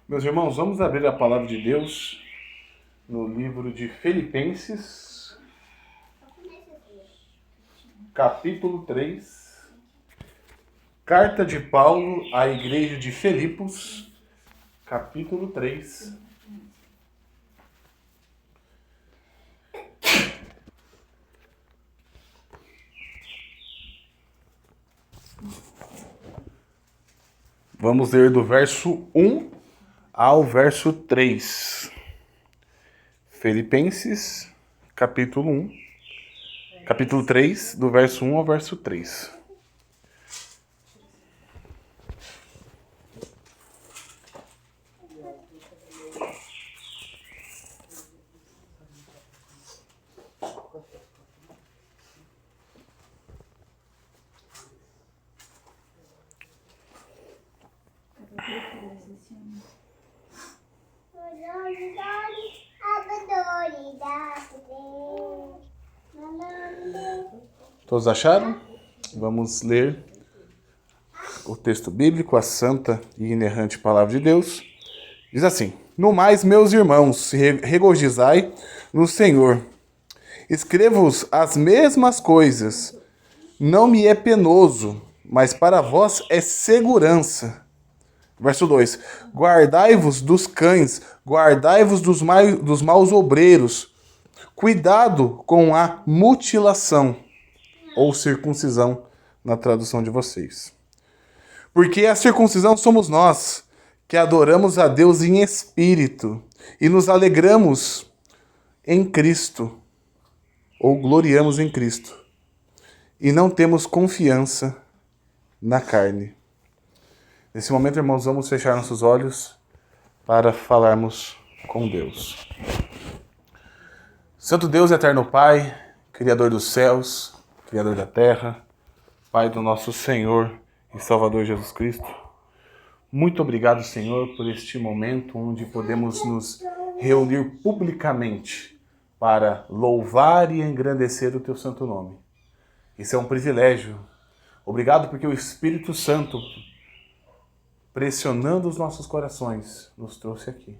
Meus irmãos, vamos abrir a palavra de Deus no livro de Filipenses, capítulo 3, carta de Paulo à igreja de Filipos, capítulo 3. Vamos ler do verso 1 ao verso 3. Filipenses, capítulo 3, do verso 1 ao verso 3. Todos acharam? Vamos ler o texto bíblico, a santa e inerrante palavra de Deus. Diz assim: No mais, meus irmãos, regozijai no Senhor. Escrevo-vos as mesmas coisas. Não me é penoso, mas para vós é segurança. Verso 2: Guardai-vos dos cães, guardai-vos dos maus obreiros. Cuidado com a mutilação, ou circuncisão, na tradução de vocês. Porque a circuncisão somos nós, que adoramos a Deus em espírito e nos alegramos em Cristo, ou gloriamos em Cristo, e não temos confiança na carne. Nesse momento, irmãos, vamos fechar nossos olhos para falarmos com Deus. Santo Deus, eterno Pai, Criador dos céus, Criador da terra, Pai do nosso Senhor e Salvador Jesus Cristo, muito obrigado, Senhor, por este momento onde podemos nos reunir publicamente para louvar e engrandecer o Teu santo nome. Isso é um privilégio. Obrigado porque o Espírito Santo, pressionando os nossos corações, nos trouxe aqui.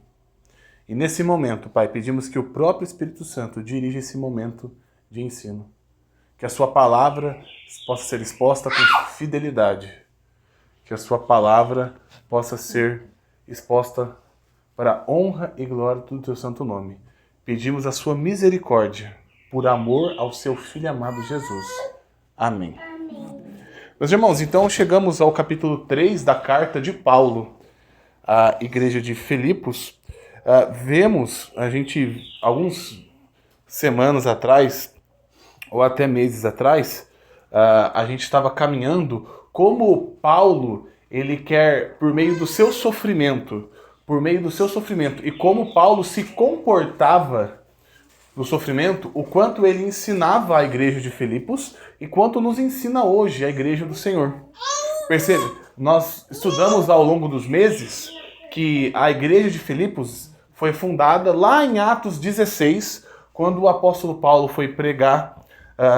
E nesse momento, Pai, pedimos que o próprio Espírito Santo dirija esse momento de ensino. Que a sua palavra possa ser exposta com fidelidade. Que a sua palavra possa ser exposta para a honra e glória do teu santo nome. Pedimos a sua misericórdia, por amor ao seu Filho amado Jesus. Amém. Meus irmãos, então chegamos ao capítulo 3 da carta de Paulo à igreja de Filipos. Vemos, algumas semanas atrás, ou até meses atrás, a gente estava caminhando como Paulo, ele quer, por meio do seu sofrimento, e como Paulo se comportava no sofrimento, o quanto ele ensinava a igreja de Filipos e quanto nos ensina hoje a igreja do Senhor. Percebe? Nós estudamos ao longo dos meses que a igreja de Filipos foi fundada lá em Atos 16, quando o apóstolo Paulo foi pregar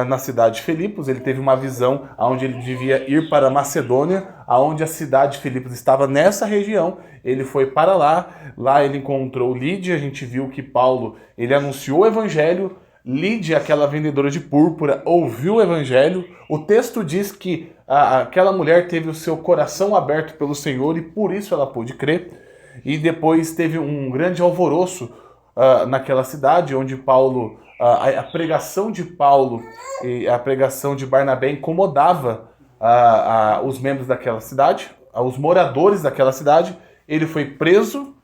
na cidade de Filipos. Ele teve uma visão onde ele devia ir para Macedônia, onde a cidade de Filipos estava nessa região. Ele foi para lá ele encontrou Lídia. A gente viu que Paulo, ele anunciou o evangelho. Lídia, aquela vendedora de púrpura, ouviu o evangelho. O texto diz que aquela mulher teve o seu coração aberto pelo Senhor e por isso ela pôde crer. E depois teve um grande alvoroço naquela cidade, onde Paulo, a pregação de Paulo e a pregação de Barnabé incomodava os membros daquela cidade, os moradores daquela cidade. Ele foi preso,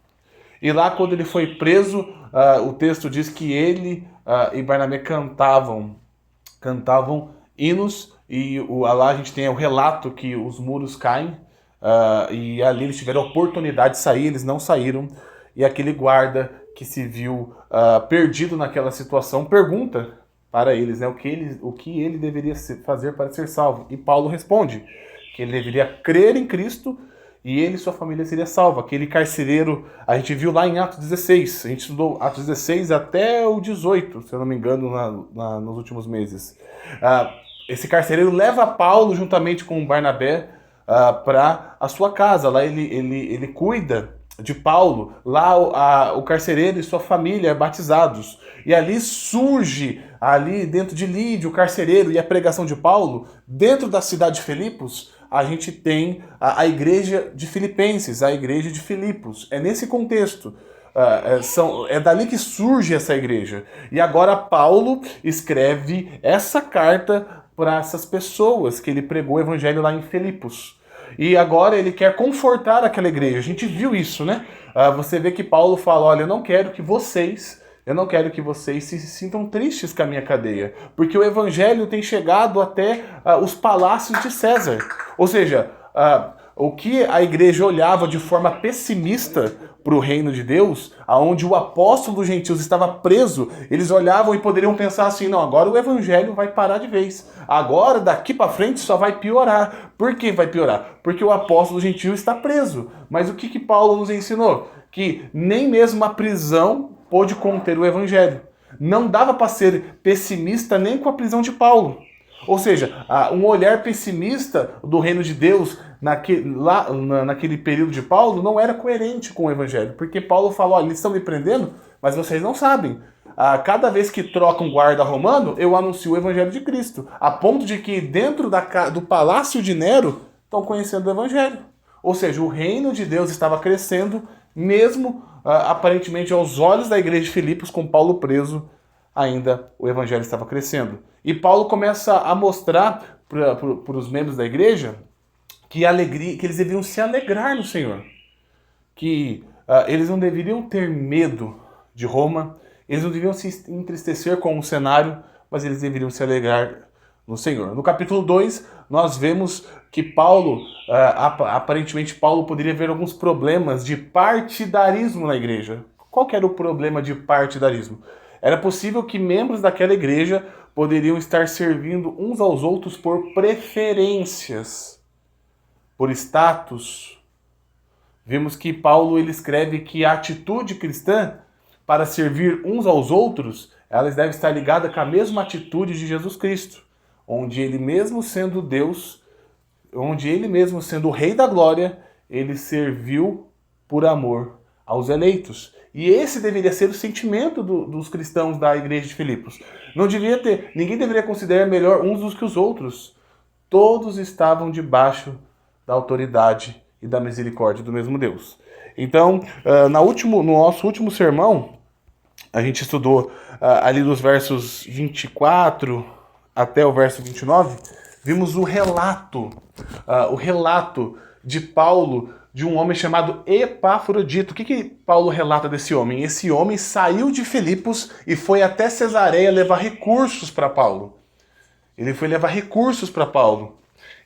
e lá quando ele foi preso, o texto diz que ele e Barnabé cantavam hinos, e lá a gente tem o relato que os muros caem, e ali eles tiveram a oportunidade de sair, eles não saíram, e aquele guarda que se viu perdido naquela situação pergunta para eles, né, o que ele deveria fazer para ser salvo. E Paulo responde que ele deveria crer em Cristo e ele e sua família seria salva. Aquele carcereiro, a gente viu lá em Atos 16, a gente estudou Atos 16 até o 18, se eu não me engano, nos últimos meses. Esse carcereiro leva Paulo juntamente com Barnabé para a sua casa. Lá ele cuida de Paulo, lá o carcereiro e sua família batizados. E ali surge, ali dentro de Lídio, o carcereiro e a pregação de Paulo, dentro da cidade de Filipos, a gente tem a igreja de Filipenses, a igreja de Filipos. É nesse contexto. É dali que surge essa igreja. E agora Paulo escreve essa carta para essas pessoas que ele pregou o evangelho lá em Filipos. E agora ele quer confortar aquela igreja. A gente viu isso, né? Você vê que Paulo fala, olha, eu não quero que vocês se sintam tristes com a minha cadeia, porque o evangelho tem chegado até os palácios de César. Ou seja, o que a igreja olhava de forma pessimista para o reino de Deus, aonde o apóstolo dos gentios estava preso, eles olhavam e poderiam pensar assim, não, agora o evangelho vai parar de vez. Agora, daqui para frente, só vai piorar. Por que vai piorar? Porque o apóstolo gentil está preso. Mas o que Paulo nos ensinou? Que nem mesmo a prisão pôde conter o evangelho. Não dava para ser pessimista nem com a prisão de Paulo. Ou seja, um olhar pessimista do reino de Deus naquele período de Paulo não era coerente com o evangelho. Porque Paulo falou, olha, eles estão me prendendo, mas vocês não sabem. Cada vez que troca um guarda romano, eu anuncio o evangelho de Cristo. A ponto de que dentro do palácio de Nero estão conhecendo o evangelho. Ou seja, o reino de Deus estava crescendo, mesmo aparentemente aos olhos da igreja de Filipos, com Paulo preso, ainda o evangelho estava crescendo. E Paulo começa a mostrar para os membros da igreja que eles deveriam se alegrar no Senhor. Que eles não deveriam ter medo de Roma, eles não deveriam se entristecer com o cenário, mas eles deveriam se alegrar no Senhor. No capítulo 2, nós vemos que Paulo, aparentemente Paulo poderia ver alguns problemas de partidarismo na igreja. Qual que era o problema de partidarismo? Era possível que membros daquela igreja poderiam estar servindo uns aos outros por preferências, por status. Vimos que Paulo ele escreve que a atitude cristã para servir uns aos outros, ela deve estar ligada com a mesma atitude de Jesus Cristo, onde ele mesmo sendo Deus, onde ele mesmo sendo o Rei da Glória, ele serviu por amor aos eleitos. E esse deveria ser o sentimento dos cristãos da igreja de Filipos. Ninguém deveria considerar melhor uns dos que os outros. Todos estavam debaixo da autoridade e da misericórdia do mesmo Deus. Então, no nosso último sermão, a gente estudou ali dos versos 24 até o verso 29, vimos o relato de Paulo, de um homem chamado Epafrodito. O que Paulo relata desse homem? Esse homem saiu de Filipos e foi até Cesareia levar recursos para Paulo. Ele foi levar recursos para Paulo.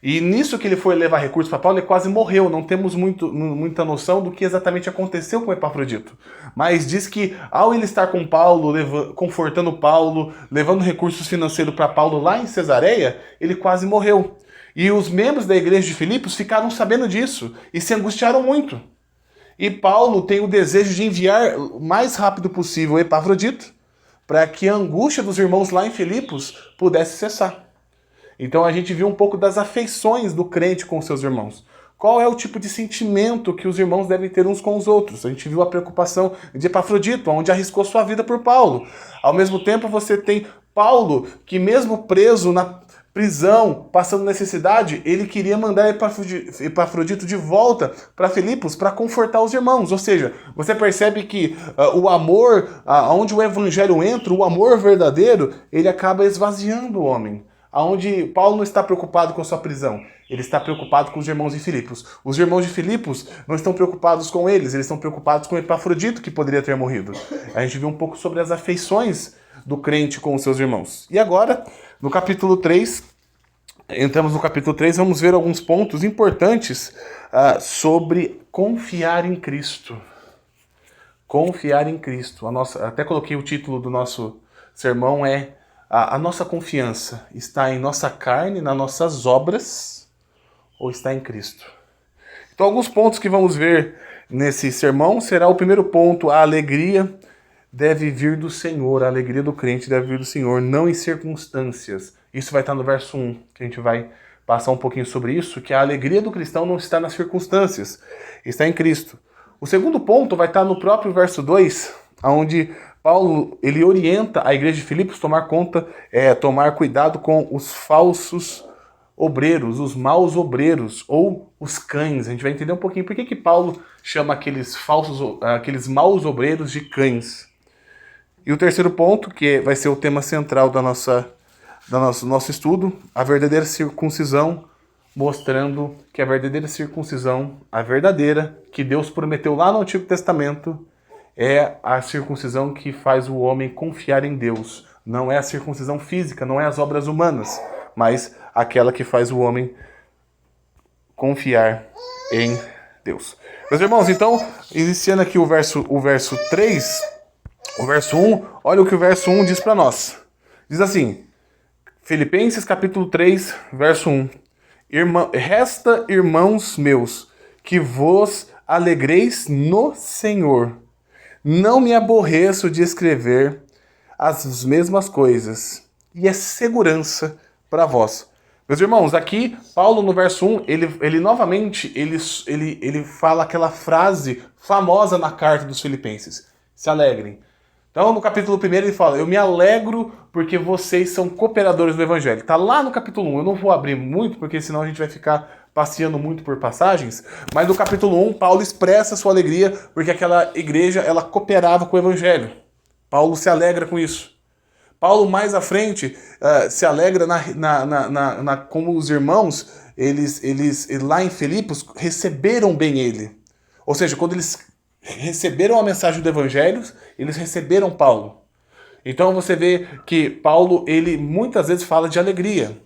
E nisso que ele foi levar recursos para Paulo, ele quase morreu. Não temos muita noção do que exatamente aconteceu com Epafrodito. Mas diz que ao ele estar com Paulo, confortando Paulo, levando recursos financeiros para Paulo lá em Cesareia, ele quase morreu. E os membros da igreja de Filipos ficaram sabendo disso e se angustiaram muito. E Paulo tem o desejo de enviar o mais rápido possível Epafrodito para que a angústia dos irmãos lá em Filipos pudesse cessar. Então a gente viu um pouco das afeições do crente com os seus irmãos. Qual é o tipo de sentimento que os irmãos devem ter uns com os outros? A gente viu a preocupação de Epafrodito, onde arriscou sua vida por Paulo. Ao mesmo tempo você tem Paulo, que mesmo preso na prisão, passando necessidade, ele queria mandar Epafrodito de volta para Filipos para confortar os irmãos. Ou seja, você percebe que o amor, onde o evangelho entra, o amor verdadeiro, ele acaba esvaziando o homem. Aonde Paulo não está preocupado com a sua prisão, ele está preocupado com os irmãos de Filipos. Os irmãos de Filipos não estão preocupados com eles estão preocupados com Epafrodito, que poderia ter morrido. A gente viu um pouco sobre as afeições do crente com os seus irmãos. E agora, no capítulo 3, entramos no capítulo 3, vamos ver alguns pontos importantes sobre confiar em Cristo. Confiar em Cristo. Até coloquei o título do nosso sermão, a nossa confiança está em nossa carne, nas nossas obras, ou está em Cristo? Então, alguns pontos que vamos ver nesse sermão será o primeiro ponto: a alegria deve vir do Senhor, a alegria do crente deve vir do Senhor, não em circunstâncias. Isso vai estar no verso 1, que a gente vai passar um pouquinho sobre isso, que a alegria do cristão não está nas circunstâncias, está em Cristo. O segundo ponto vai estar no próprio verso 2, onde Paulo ele orienta a igreja de Filipos tomar cuidado com os falsos obreiros, os maus obreiros, ou os cães. A gente vai entender um pouquinho por que Paulo chama aqueles maus obreiros de cães. E o terceiro ponto, que vai ser o tema central do nosso estudo, a verdadeira circuncisão, mostrando que a verdadeira circuncisão, a verdadeira, que Deus prometeu lá no Antigo Testamento, é a circuncisão que faz o homem confiar em Deus. Não é a circuncisão física, não é as obras humanas, mas aquela que faz o homem confiar em Deus. Meus irmãos, então, iniciando aqui o verso 3, o verso 1, olha o que o verso 1 diz para nós. Diz assim, Filipenses capítulo 3, verso 1. Resta, irmãos meus, que vos alegreis no Senhor. Não me aborreço de escrever as mesmas coisas, e é segurança para vós. Meus irmãos, aqui, Paulo no verso 1, ele novamente, ele fala aquela frase famosa na carta dos Filipenses. Se alegrem. Então, no capítulo 1 ele fala, eu me alegro porque vocês são cooperadores do Evangelho. Está lá no capítulo 1, eu não vou abrir muito, porque senão a gente vai ficar passeando muito por passagens, mas no capítulo 1, Paulo expressa sua alegria porque aquela igreja, ela cooperava com o Evangelho. Paulo se alegra com isso. Paulo, mais à frente, se alegra como os irmãos, eles lá em Filipos, receberam bem ele. Ou seja, quando eles receberam a mensagem do Evangelho, eles receberam Paulo. Então você vê que Paulo, ele muitas vezes fala de alegria.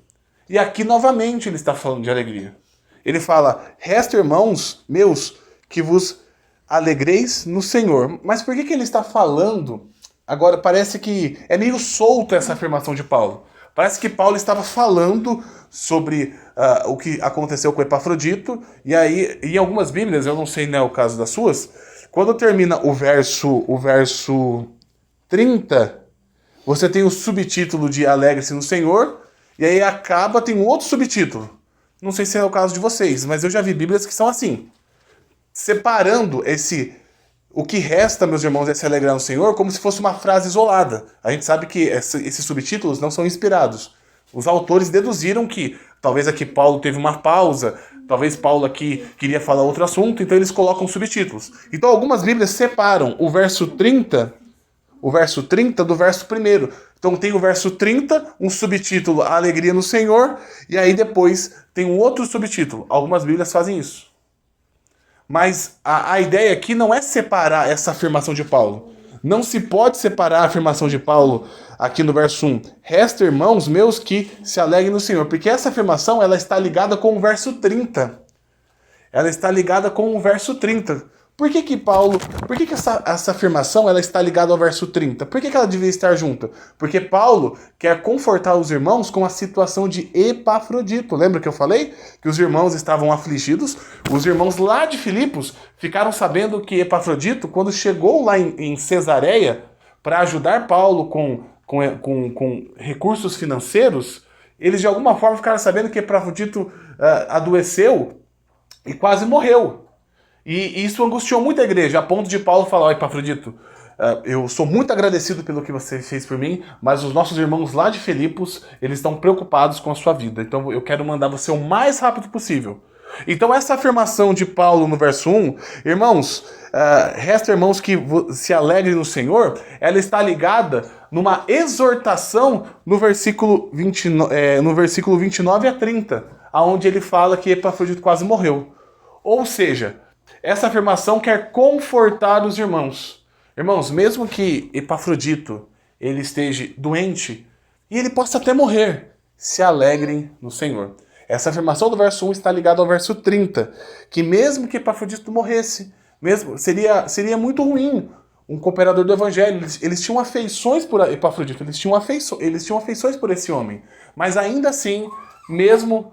E aqui novamente ele está falando de alegria. Ele fala, resta irmãos meus, que vos alegreis no Senhor. Mas por que ele está falando? Agora parece que é meio solto essa afirmação de Paulo. Parece que Paulo estava falando sobre o que aconteceu com Epafrodito. E aí, em algumas bíblias, eu não sei, né, o caso das suas, quando termina o verso 30, você tem o subtítulo de Alegre-se no Senhor, e aí acaba, tem um outro subtítulo. Não sei se é o caso de vocês, mas eu já vi bíblias que são assim. Separando o que resta, meus irmãos, é se alegrar no Senhor, como se fosse uma frase isolada. A gente sabe que esses subtítulos não são inspirados. Os autores deduziram que talvez aqui Paulo teve uma pausa, talvez Paulo aqui queria falar outro assunto, então eles colocam subtítulos. Então algumas bíblias separam o verso 30 do verso 1. Então tem o verso 30, um subtítulo, a alegria no Senhor, e aí depois tem um outro subtítulo. Algumas bíblias fazem isso. Mas a ideia aqui não é separar essa afirmação de Paulo. Não se pode separar a afirmação de Paulo aqui no verso 1. Resta, irmãos meus, que se alegrem no Senhor. Porque essa afirmação ela está ligada com o verso 30. Ela está ligada com o verso 30. Por que essa afirmação ela está ligada ao verso 30? Por que ela devia estar junta? Porque Paulo quer confortar os irmãos com a situação de Epafrodito. Lembra que eu falei? Que os irmãos estavam afligidos. Os irmãos lá de Filipos ficaram sabendo que Epafrodito, quando chegou lá em Cesareia para ajudar Paulo com recursos financeiros, eles de alguma forma ficaram sabendo que Epafrodito adoeceu e quase morreu. E isso angustiou muito a igreja, a ponto de Paulo falar, ó, Epafrodito, eu sou muito agradecido pelo que você fez por mim, mas os nossos irmãos lá de Filipos, eles estão preocupados com a sua vida, então eu quero mandar você o mais rápido possível. Então essa afirmação de Paulo no verso 1, irmãos, resta irmãos que se alegrem no Senhor, ela está ligada numa exortação no versículo 29 a 30, onde ele fala que Epafrodito quase morreu. Ou seja, essa afirmação quer confortar os irmãos. Irmãos, mesmo que Epafrodito ele esteja doente e ele possa até morrer, se alegrem no Senhor. Essa afirmação do verso 1 está ligada ao verso 30, que mesmo que Epafrodito morresse, seria muito ruim um cooperador do Evangelho. Eles tinham afeições por Epafrodito, eles tinham afeições por esse homem. Mas ainda assim, mesmo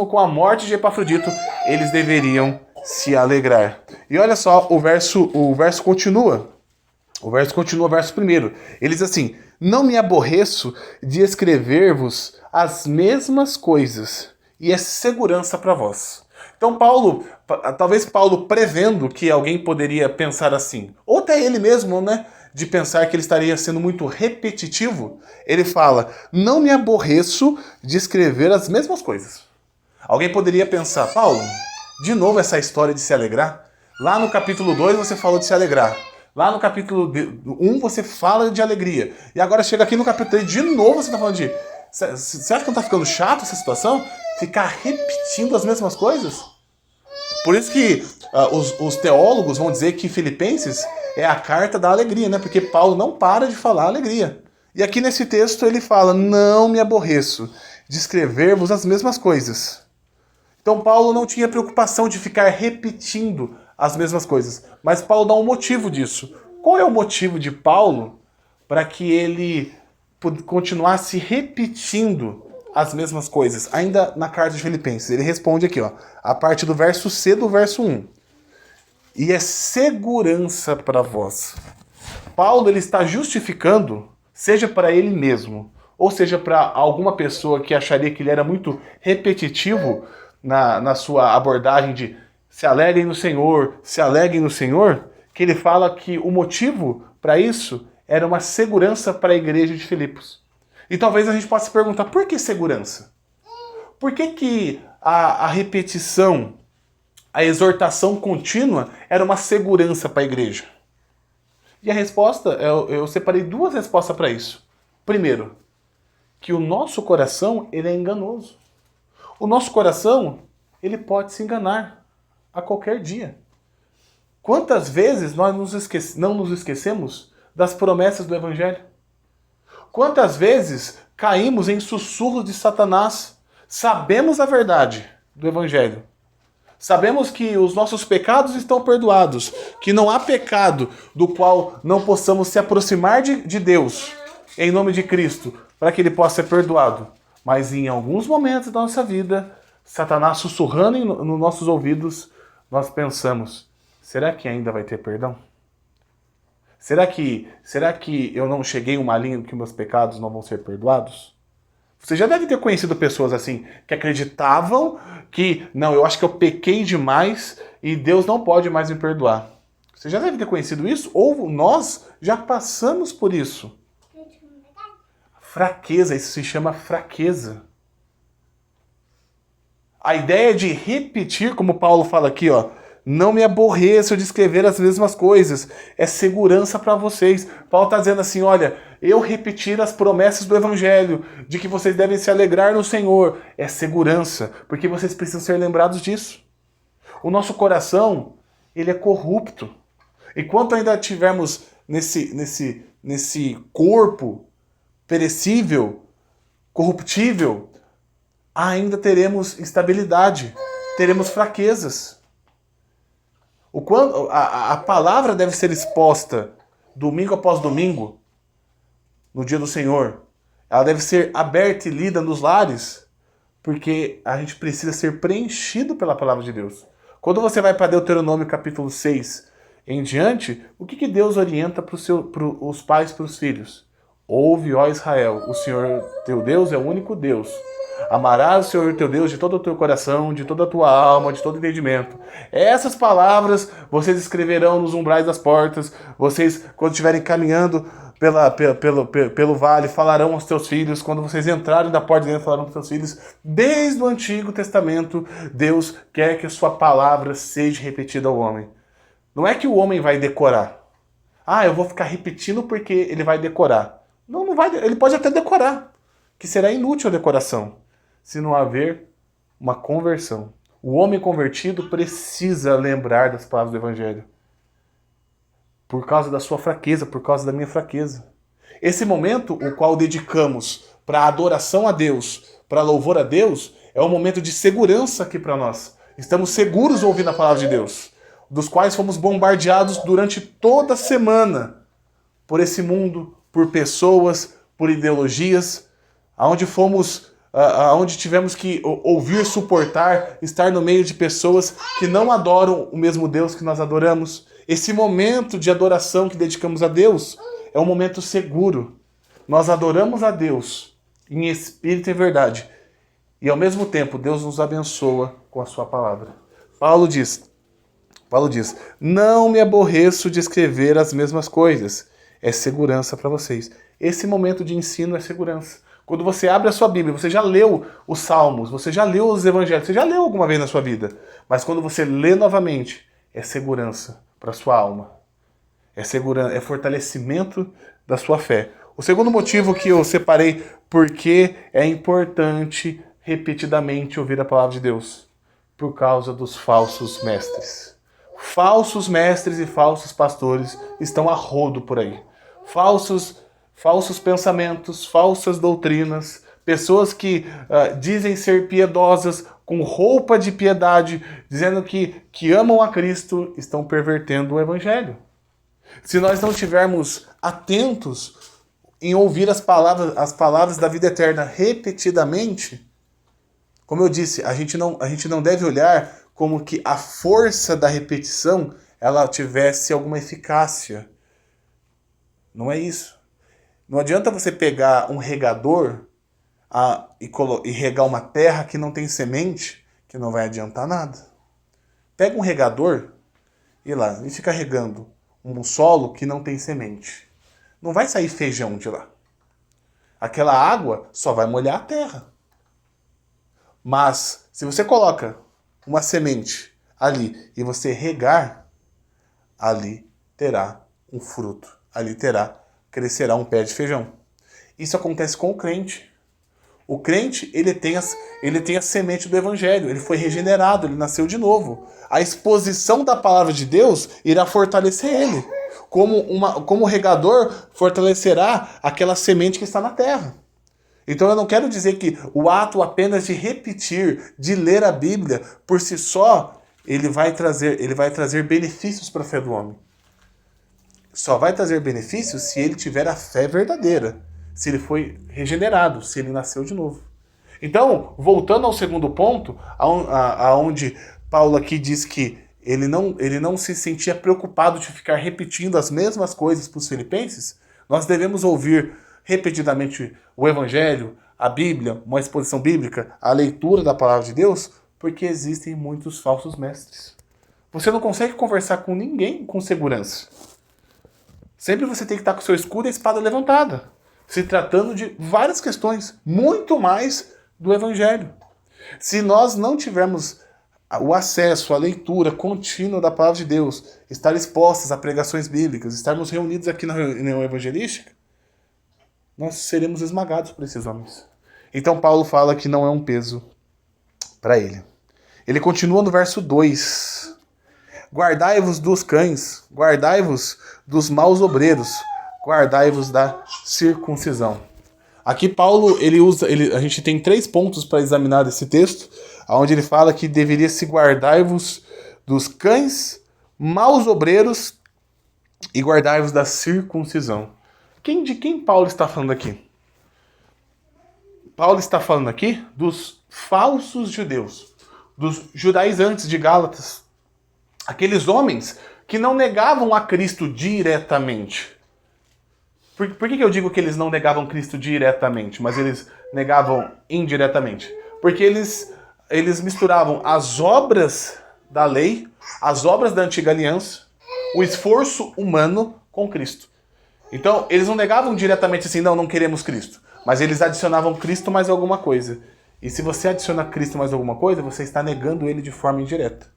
com a morte de Epafrodito, eles deveriam se alegrar. E olha só, o verso continua. O verso 1. Ele diz assim, não me aborreço de escrever-vos as mesmas coisas, e é segurança para vós. Então Paulo talvez Paulo prevendo que alguém poderia pensar assim, ou até ele mesmo, né, de pensar que ele estaria sendo muito repetitivo, ele fala, não me aborreço de escrever as mesmas coisas. Alguém poderia pensar, Paulo, de novo essa história de se alegrar? Lá no capítulo 2 você falou de se alegrar. Lá no capítulo 1 você fala de alegria. E agora chega aqui no capítulo 3, de novo você está falando de... Você acha que não está ficando chato essa situação? Ficar repetindo as mesmas coisas? Por isso que os teólogos vão dizer que Filipenses é a carta da alegria, né? Porque Paulo não para de falar alegria. E aqui nesse texto ele fala, não me aborreço de escrever-vos as mesmas coisas. Então Paulo não tinha preocupação de ficar repetindo as mesmas coisas. Mas Paulo dá um motivo disso. Qual é o motivo de Paulo para que ele continuasse repetindo as mesmas coisas? Ainda na carta de Filipenses, ele responde aqui, ó, a parte do verso C do verso 1. E é segurança para vós. Paulo ele está justificando, seja para ele mesmo, ou seja para alguma pessoa que acharia que ele era muito repetitivo na sua abordagem de se alegrem no Senhor, se alegrem no Senhor, que ele fala que o motivo para isso era uma segurança para a igreja de Filipos. E talvez a gente possa se perguntar, por que segurança? Por que a repetição, a exortação contínua era uma segurança para a igreja? E a resposta, eu separei duas respostas para isso. Primeiro, que o nosso coração ele é enganoso. O nosso coração, ele pode se enganar a qualquer dia. Quantas vezes nós não nos esquecemos das promessas do Evangelho? Quantas vezes caímos em sussurros de Satanás? Sabemos a verdade do Evangelho. Sabemos que os nossos pecados estão perdoados, que não há pecado do qual não possamos se aproximar de Deus, em nome de Cristo, para que ele possa ser perdoado. Mas em alguns momentos da nossa vida, Satanás sussurrando nos nossos ouvidos, nós pensamos, será que ainda vai ter perdão? Será que eu não cheguei uma linha que meus pecados não vão ser perdoados? Você já deve ter conhecido pessoas assim, que acreditavam que, não, eu acho que eu pequei demais e Deus não pode mais me perdoar. Você já deve ter conhecido isso? Ou nós já passamos por isso. Fraqueza, isso se chama fraqueza. A ideia de repetir, como Paulo fala aqui, ó, não me aborreço de escrever as mesmas coisas, é segurança para vocês. Paulo está dizendo assim, olha, eu repetir as promessas do Evangelho, de que vocês devem se alegrar no Senhor, é segurança, porque vocês precisam ser lembrados disso. O nosso coração, ele é corrupto. Enquanto ainda tivermos nesse corpo perecível, corruptível, ainda teremos instabilidade, teremos fraquezas. A palavra deve ser exposta domingo após domingo, no dia do Senhor. Ela deve ser aberta e lida nos lares, porque a gente precisa ser preenchido pela palavra de Deus. Quando você vai para Deuteronômio capítulo 6 em diante, o que Deus orienta para os pais para os filhos? Ouve, ó Israel, o Senhor teu Deus é o único Deus. Amarás o Senhor teu Deus de todo o teu coração, de toda a tua alma, de todo entendimento. Essas palavras vocês escreverão nos umbrais das portas. Vocês, quando estiverem caminhando pelo vale, falarão aos teus filhos. Quando vocês entrarem da porta de dentro, falarão aos teus filhos. Desde o Antigo Testamento, Deus quer que a sua palavra seja repetida ao homem. Não é que o homem vai decorar. Eu vou ficar repetindo porque ele vai decorar. Não vai. Ele pode até decorar, que será inútil a decoração, se não haver uma conversão. O homem convertido precisa lembrar das palavras do Evangelho. Por causa da sua fraqueza, por causa da minha fraqueza. Esse momento, o qual dedicamos para adoração a Deus, para louvor a Deus, é um momento de segurança aqui para nós. Estamos seguros ouvindo a palavra de Deus, dos quais fomos bombardeados durante toda a semana por esse mundo, por pessoas, por ideologias, aonde tivemos que ouvir, suportar, estar no meio de pessoas que não adoram o mesmo Deus que nós adoramos. Esse momento de adoração que dedicamos a Deus é um momento seguro. Nós adoramos a Deus em espírito e verdade. E ao mesmo tempo, Deus nos abençoa com a sua palavra. Paulo diz, não me aborreço de escrever as mesmas coisas. É segurança para vocês. Esse momento de ensino é segurança. Quando você abre a sua Bíblia, você já leu os Salmos, você já leu os Evangelhos, você já leu alguma vez na sua vida. Mas quando você lê novamente, é segurança para sua alma. É segurança, é fortalecimento da sua fé. O segundo motivo que eu separei porque é importante repetidamente ouvir a palavra de Deus. Por causa dos falsos mestres. Falsos mestres e falsos pastores estão a rodo por aí. Falsos pensamentos, falsas doutrinas, pessoas que dizem ser piedosas com roupa de piedade, dizendo que amam a Cristo, estão pervertendo o Evangelho. Se nós não estivermos atentos em ouvir as palavras da vida eterna repetidamente, como eu disse, a gente não deve olhar como que a força da repetição ela tivesse alguma eficácia. Não é isso. Não adianta você pegar um regador e regar uma terra que não tem semente, que não vai adiantar nada. Pega um regador e fica regando um solo que não tem semente. Não vai sair feijão de lá. Aquela água só vai molhar a terra. Mas se você coloca uma semente ali e você regar, ali terá um fruto. Ali crescerá um pé de feijão. Isso acontece com o crente. O crente, ele tem a semente do evangelho, ele foi regenerado, ele nasceu de novo. A exposição da palavra de Deus irá fortalecer ele. Como o regador fortalecerá aquela semente que está na terra. Então eu não quero dizer que o ato apenas de repetir, de ler a Bíblia, por si só, ele vai trazer benefícios para a fé do homem. Só vai trazer benefícios se ele tiver a fé verdadeira, se ele foi regenerado, se ele nasceu de novo. Então, voltando ao segundo ponto, aonde Paulo aqui diz que ele não se sentia preocupado de ficar repetindo as mesmas coisas para os filipenses, nós devemos ouvir repetidamente o Evangelho, a Bíblia, uma exposição bíblica, a leitura da palavra de Deus, porque existem muitos falsos mestres. Você não consegue conversar com ninguém com segurança. Sempre você tem que estar com o seu escudo e a espada levantada, se tratando de várias questões, muito mais do Evangelho. Se nós não tivermos o acesso à leitura contínua da palavra de Deus, estar expostos a pregações bíblicas, estarmos reunidos aqui na reunião evangelística, nós seremos esmagados por esses homens. Então Paulo fala que não é um peso para ele. Ele continua no verso 2. Guardai-vos dos cães, guardai-vos dos maus obreiros, guardai-vos da circuncisão. Aqui Paulo, a gente tem 3 pontos para examinar esse texto, onde ele fala que deveria se guardai-vos dos cães, maus obreiros e guardai-vos da circuncisão. De quem Paulo está falando aqui? Paulo está falando aqui dos falsos judeus, dos judaizantes de Gálatas. Aqueles homens que não negavam a Cristo diretamente. Por que eu digo que eles não negavam Cristo diretamente, mas eles negavam indiretamente? Porque eles misturavam as obras da lei, as obras da antiga aliança, o esforço humano com Cristo. Então, eles não negavam diretamente assim, não queremos Cristo. Mas eles adicionavam Cristo mais alguma coisa. E se você adiciona Cristo mais alguma coisa, você está negando ele de forma indireta.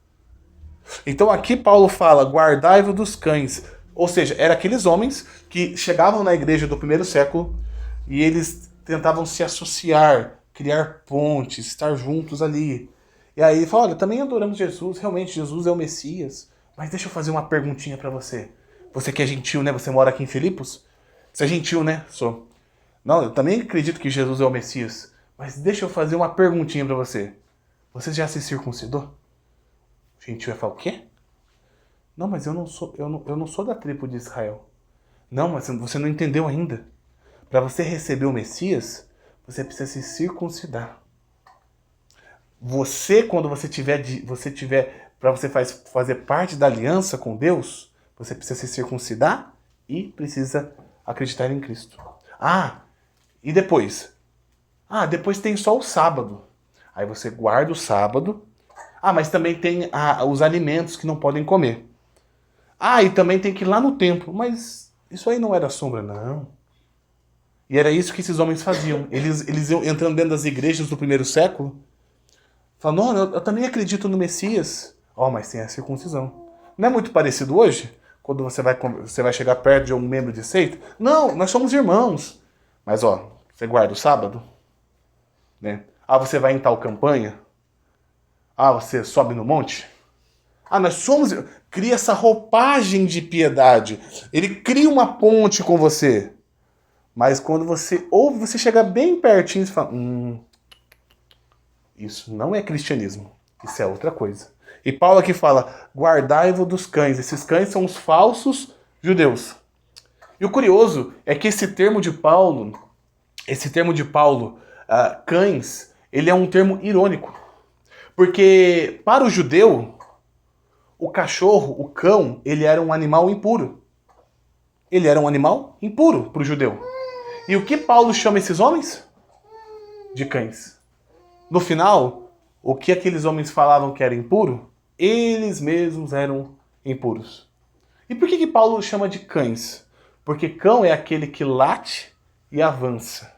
Então aqui Paulo fala, guardai-vos dos cães. Ou seja, eram aqueles homens que chegavam na igreja do primeiro século e eles tentavam se associar, criar pontes, estar juntos ali. E aí ele fala, olha, também adoramos Jesus, realmente Jesus é o Messias. Mas deixa eu fazer uma perguntinha para você. Você que é gentil, né? Você mora aqui em Filipos? Você é gentil, né? Sou. Não, eu também acredito que Jesus é o Messias. Mas deixa eu fazer uma perguntinha para você. Você já se circuncidou? O gentil vai falar, o quê? Não, mas eu não sou da tribo de Israel. Não, mas você não entendeu ainda. Para você receber o Messias, você precisa se circuncidar. Você, quando você tiver para você fazer parte da aliança com Deus, você precisa se circuncidar e precisa acreditar em Cristo. E depois? Depois tem só o sábado. Aí você guarda o sábado, Ah, mas também tem os alimentos que não podem comer. Ah, e também tem que ir lá no templo. Mas isso aí não era sombra, não. E era isso que esses homens faziam. Eles iam entrando dentro das igrejas do primeiro século, falando, não, eu também acredito no Messias. Ó, mas tem a circuncisão. Não é muito parecido hoje? Quando você vai chegar perto de um membro de seita? Não, nós somos irmãos. Mas ó, você guarda o sábado? Né? Ah, você vai em tal campanha? Ah, você sobe no monte? Ah, nós somos... Cria essa roupagem de piedade. Ele cria uma ponte com você. Mas quando você ouve, você chega bem pertinho e fala... isso não é cristianismo. Isso é outra coisa. E Paulo aqui fala, guardai-vos dos cães. Esses cães são os falsos judeus. E o curioso é que esse termo de Paulo, cães, ele é um termo irônico. Porque para o judeu, o cachorro, o cão, ele era um animal impuro. Ele era um animal impuro para o judeu. E o que Paulo chama esses homens? De cães. No final, o que aqueles homens falavam que era impuro? Eles mesmos eram impuros. E por que Paulo chama de cães? Porque cão é aquele que late e avança.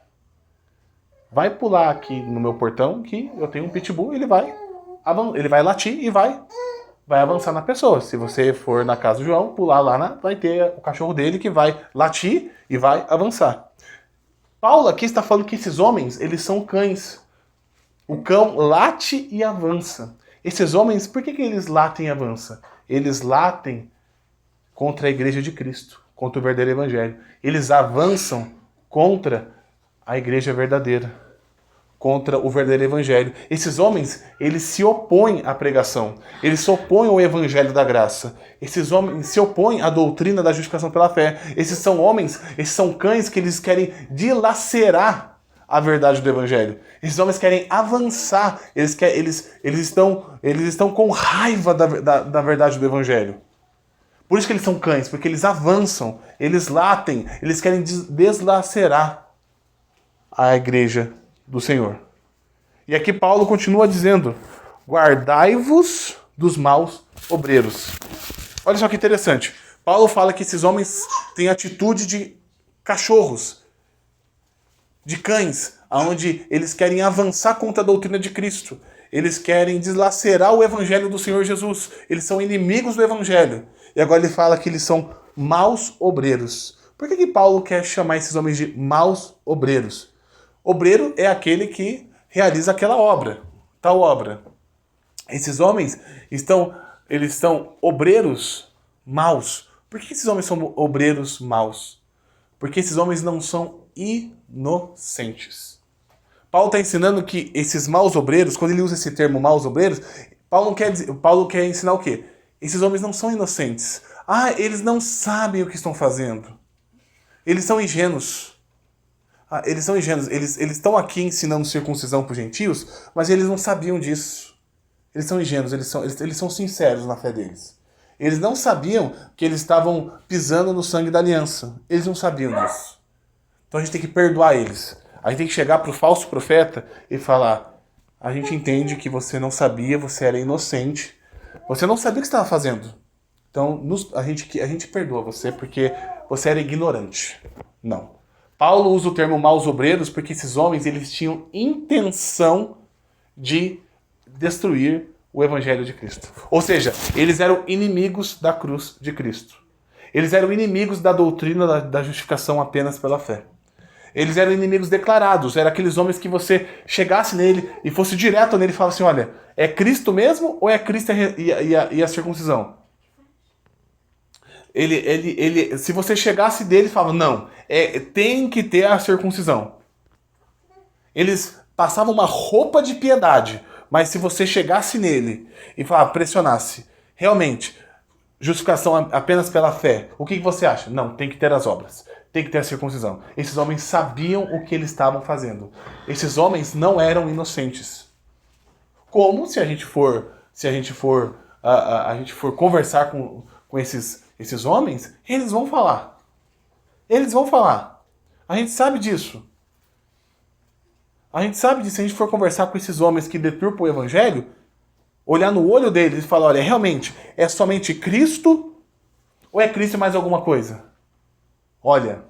Vai pular aqui no meu portão, que eu tenho um pitbull, ele vai latir e vai avançar na pessoa. Se você for na casa do João, pular lá, vai ter o cachorro dele que vai latir e vai avançar. Paulo aqui está falando que esses homens, eles são cães. O cão late e avança. Esses homens, por que eles latem e avançam? Eles latem contra a igreja de Cristo, contra o verdadeiro evangelho. Eles avançam contra a igreja verdadeira, contra o verdadeiro evangelho. Esses homens, eles se opõem à pregação. Eles se opõem ao evangelho da graça. Esses homens se opõem à doutrina da justificação pela fé. Esses são cães que eles querem dilacerar a verdade do evangelho. Esses homens querem avançar. Eles estão com raiva da verdade do evangelho. Por isso que eles são cães, porque eles avançam, eles latem, eles querem deslacerar a igreja do Senhor. E aqui Paulo continua dizendo, guardai-vos dos maus obreiros. Olha só que interessante. Paulo fala que esses homens têm atitude de cachorros, de cães, onde eles querem avançar contra a doutrina de Cristo. Eles querem deslacerar o evangelho do Senhor Jesus. Eles são inimigos do evangelho. E agora ele fala que eles são maus obreiros. Por que Paulo quer chamar esses homens de maus obreiros? Obreiro é aquele que realiza aquela obra, tal obra. Esses homens estão obreiros maus. Por que esses homens são obreiros maus? Porque esses homens não são inocentes. Paulo está ensinando que esses maus obreiros, quando ele usa esse termo maus obreiros, Paulo quer ensinar o quê? Esses homens não são inocentes. Ah, eles não sabem o que estão fazendo. Eles são ingênuos. Eles são ingênuos. Eles estão aqui ensinando circuncisão para os gentios, mas eles não sabiam disso. Eles são ingênuos, eles são sinceros na fé deles. Eles não sabiam que eles estavam pisando no sangue da aliança. Eles não sabiam disso. Então a gente tem que perdoar eles. A gente tem que chegar para o falso profeta e falar, a gente entende que você não sabia, você era inocente, você não sabia o que estava fazendo. Então a gente perdoa você porque você era ignorante. Não. Paulo usa o termo maus obreiros porque esses homens eles tinham intenção de destruir o evangelho de Cristo. Ou seja, eles eram inimigos da cruz de Cristo. Eles eram inimigos da doutrina da justificação apenas pela fé. Eles eram inimigos declarados. Eram aqueles homens que você chegasse nele e fosse direto nele e falasse assim, olha, é Cristo mesmo ou é Cristo e a circuncisão? Se você chegasse dele e falava, não, tem que ter a circuncisão. Eles passavam uma roupa de piedade, mas se você chegasse nele e pressionasse, realmente, justificação apenas pela fé, o que você acha? Não, tem que ter as obras, tem que ter a circuncisão. Esses homens sabiam o que eles estavam fazendo. Esses homens não eram inocentes. Como se a gente for conversar com esses homens, eles vão falar. Eles vão falar. A gente sabe disso. A gente sabe disso. Se a gente for conversar com esses homens que deturpam o olhar no olho deles e falar, olha, realmente, é somente Cristo ou é Cristo e mais alguma coisa? Olha,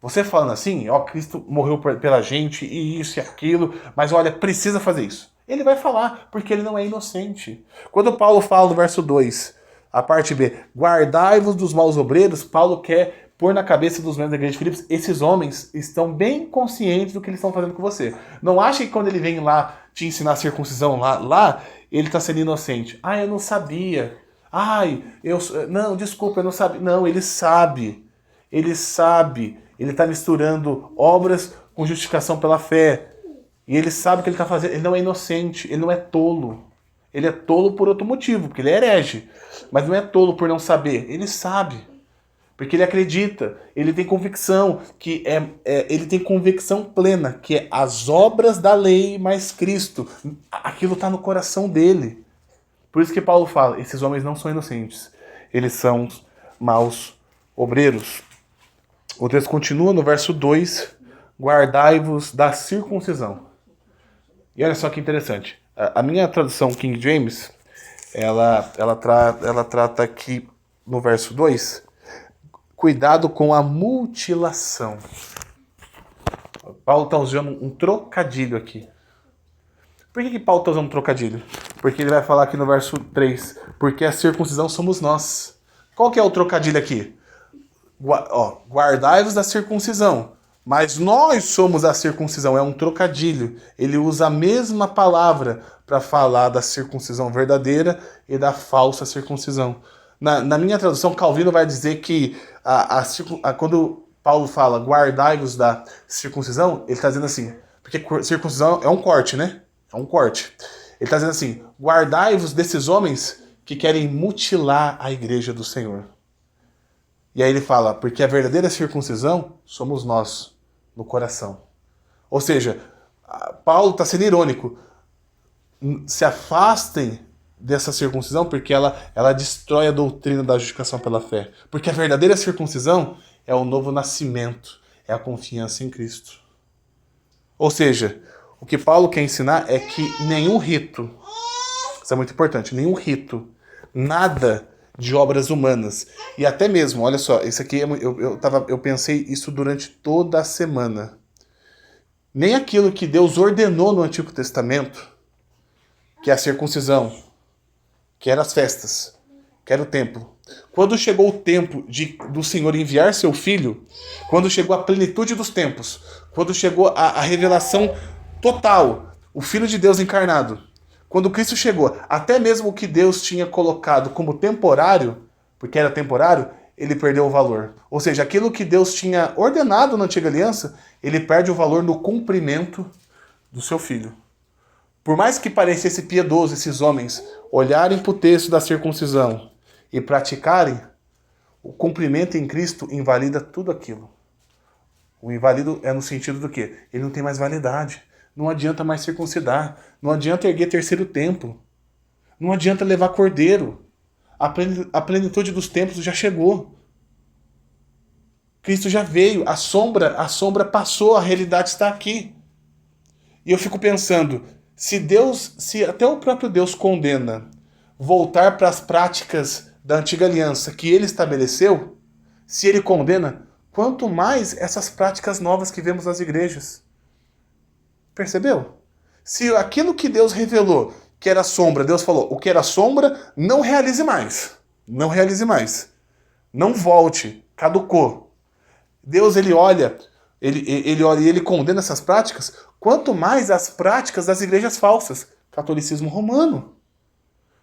você falando assim, ó, Cristo morreu pela gente e isso e aquilo, mas olha, precisa fazer isso. Ele vai falar, porque ele não é inocente. Quando Paulo fala no verso 2, a parte B, guardai-vos dos maus obreiros, Paulo quer pôr na cabeça dos membros da igreja de Filipos, esses homens estão bem conscientes do que eles estão fazendo com você. Não acha que quando ele vem lá te ensinar a circuncisão, lá ele está sendo inocente. Ah, eu não sabia. Ai, não, desculpa, eu não sabia. Não, ele sabe. Ele sabe. Ele está misturando obras com justificação pela fé. E ele sabe o que ele está fazendo. Ele não é inocente, ele não é tolo. Ele é tolo por outro motivo, porque ele é herege. Mas não é tolo por não saber. Ele sabe. Porque ele acredita. Ele tem convicção que ele tem convicção plena que é as obras da lei mais Cristo. Aquilo está no coração dele. Por isso que Paulo fala, esses homens não são inocentes. Eles são maus obreiros. O texto continua no verso 2, guardai-vos da circuncisão. E olha só que interessante. A minha tradução King James, ela trata aqui no verso 2, cuidado com a mutilação. Paulo está usando um trocadilho aqui. Por que Paulo está usando um trocadilho? Porque ele vai falar aqui no verso 3, porque a circuncisão somos nós. Qual que é o trocadilho aqui? Guardai-vos da circuncisão, mas nós somos a circuncisão, é um trocadilho. Ele usa a mesma palavra para falar da circuncisão verdadeira e da falsa circuncisão. Na minha tradução, Calvino vai dizer que quando Paulo fala guardai-vos da circuncisão, ele está dizendo assim, porque circuncisão é um corte, né? É um corte. Ele está dizendo assim, guardai-vos desses homens que querem mutilar a igreja do Senhor. E aí ele fala, porque a verdadeira circuncisão somos nós, no coração. Ou seja, Paulo está sendo irônico. Se afastem dessa circuncisão, porque ela destrói a doutrina da justificação pela fé. Porque a verdadeira circuncisão é o novo nascimento, é a confiança em Cristo. Ou seja, o que Paulo quer ensinar é que nenhum rito, isso é muito importante, nenhum rito, nada de obras humanas. E até mesmo, olha só, isso aqui eu pensei isso durante toda a semana. Nem aquilo que Deus ordenou no Antigo Testamento, que é a circuncisão, que eram as festas, que era o templo. Quando chegou o tempo do Senhor enviar seu Filho, quando chegou a plenitude dos tempos, quando chegou a revelação total, o Filho de Deus encarnado, quando Cristo chegou, até mesmo o que Deus tinha colocado como temporário, porque era temporário, ele perdeu o valor. Ou seja, aquilo que Deus tinha ordenado na Antiga Aliança, ele perde o valor no cumprimento do seu Filho. Por mais que parecesse piedoso esses homens olharem para o texto da circuncisão e praticarem, o cumprimento em Cristo invalida tudo aquilo. O invalido é no sentido do quê? Ele não tem mais validade. Não adianta mais circuncidar. Não adianta erguer terceiro templo. Não adianta levar cordeiro. A plenitude dos tempos já chegou. Cristo já veio. A sombra passou, a realidade está aqui. E eu fico pensando, se até o próprio Deus condena voltar para as práticas da antiga aliança que ele estabeleceu, se ele condena, quanto mais essas práticas novas que vemos nas igrejas. Percebeu? Se aquilo que Deus revelou, que era sombra, Deus falou, o que era sombra, não realize mais. Não realize mais. Não volte. Caducou. Deus, ele olha e ele condena essas práticas, quanto mais as práticas das igrejas falsas. Catolicismo romano.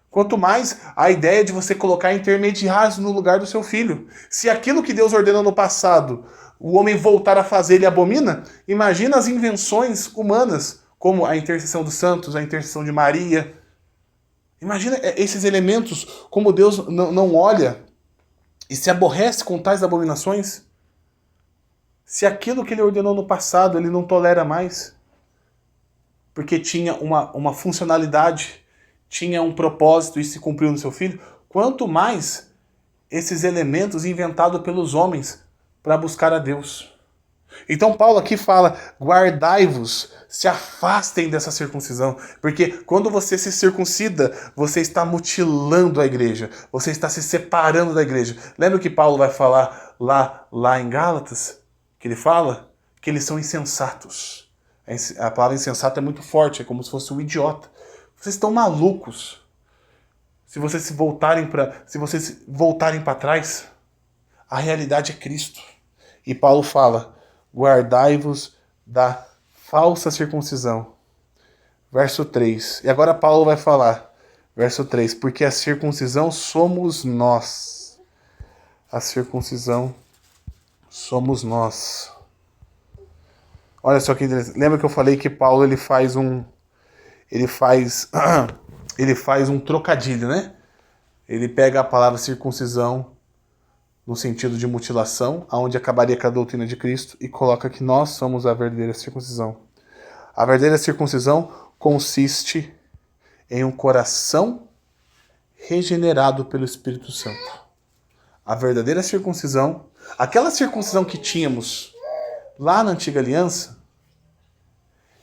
Quanto mais a ideia de você colocar intermediários no lugar do seu filho. Se aquilo que Deus ordenou no passado, o homem voltar a fazer, ele abomina, imagina as invenções humanas, como a intercessão dos santos, a intercessão de Maria. Imagina esses elementos, como Deus não olha e se aborrece com tais abominações. Se aquilo que ele ordenou no passado, ele não tolera mais, porque tinha uma funcionalidade, tinha um propósito e se cumpriu no seu filho, quanto mais esses elementos inventados pelos homens para buscar a Deus. Então Paulo aqui fala, guardai-vos, se afastem dessa circuncisão, porque quando você se circuncida, você está mutilando a igreja, você está se separando da igreja. Lembra o que Paulo vai falar lá em Gálatas? Que ele fala que eles são insensatos. A palavra insensato é muito forte, é como se fosse um idiota. Vocês estão malucos. Se vocês voltarem para trás, a realidade é Cristo. E Paulo fala, guardai-vos da falsa circuncisão. Verso 3. E agora Paulo vai falar, verso 3, porque a circuncisão somos nós. A circuncisão somos nós. Olha só que interessante. Lembra que eu falei que Paulo ele faz um trocadilho, né? Ele pega a palavra circuncisão no sentido de mutilação, aonde acabaria com a doutrina de Cristo, e coloca que nós somos a verdadeira circuncisão. A verdadeira circuncisão consiste em um coração regenerado pelo Espírito Santo. A verdadeira circuncisão, aquela circuncisão que tínhamos lá na antiga aliança,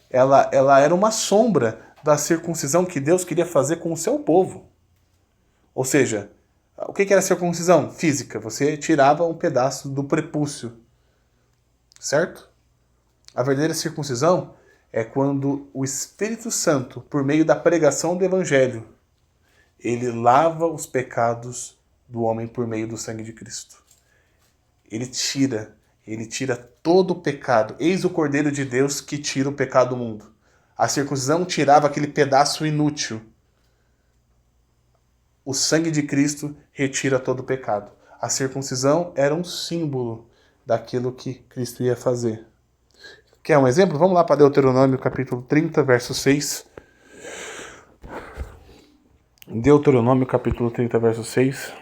ela era uma sombra da circuncisão que Deus queria fazer com o seu povo. Ou seja, o que era a circuncisão? Física. Você tirava um pedaço do prepúcio. Certo? A verdadeira circuncisão é quando o Espírito Santo, por meio da pregação do Evangelho, ele lava os pecados do homem por meio do sangue de Cristo. Ele tira todo o pecado. Eis o Cordeiro de Deus que tira o pecado do mundo. A circuncisão tirava aquele pedaço inútil. O sangue de Cristo retira todo o pecado. A circuncisão era um símbolo daquilo que Cristo ia fazer. Quer um exemplo? Vamos lá para Deuteronômio capítulo 30, verso 6. Deuteronômio capítulo 30, verso 6.